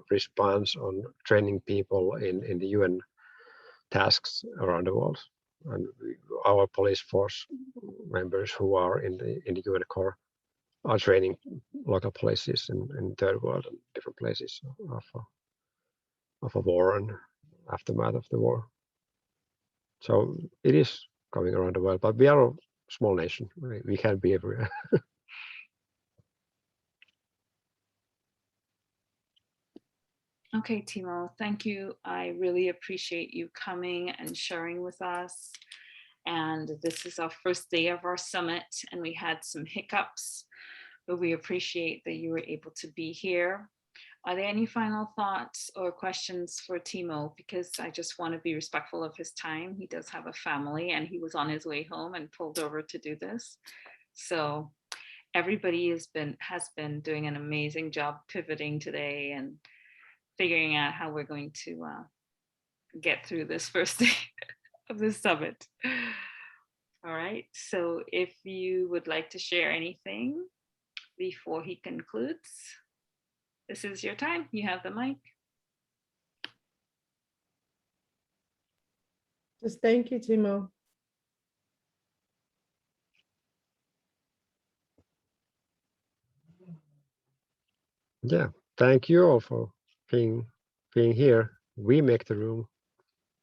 response on training people in the UN tasks around the world, and our police force members who are in the UN Corps are training local policies in third world and different places of a war and aftermath of the war. So it is going around the world, but we are a small nation. We can't be everywhere. Okay, Timo, thank you. I really appreciate you coming and sharing with us. And this is our first day of our summit, and we had some hiccups, but we appreciate that you were able to be here. Are there any final thoughts or questions for Timo? Because I just want to be respectful of his time. He does have a family, and he was on his way home and pulled over to do this. So everybody has been doing an amazing job pivoting today and figuring out how we're going to get through this first day of the summit. All right, so if you would like to share anything before he concludes, this is your time. You have the mic. Just thank you, Timo. Yeah, thank you all for being here. We make the room.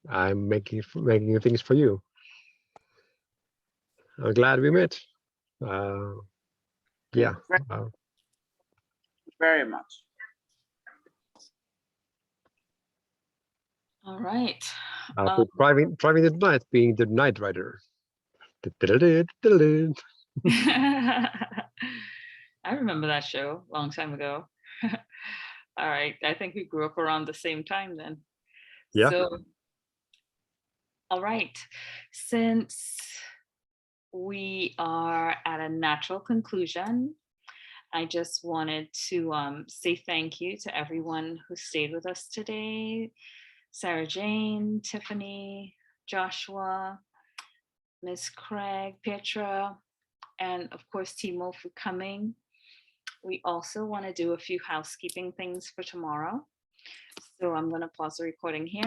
I'm making things for you. I'm glad we met. Yeah. very much. All right. I'll be driving the night, being the night rider. Du-du-du-du-du-du. I remember that show a long time ago. All right. I think we grew up around the same time then. Yeah. So, all right. Since we are at a natural conclusion, I just wanted to say thank you to everyone who stayed with us today. Sarah Jane, Tiffany, Joshua, Miss Craig, Petra, and of course, Timo for coming. We also want to do a few housekeeping things for tomorrow. So I'm going to pause the recording here.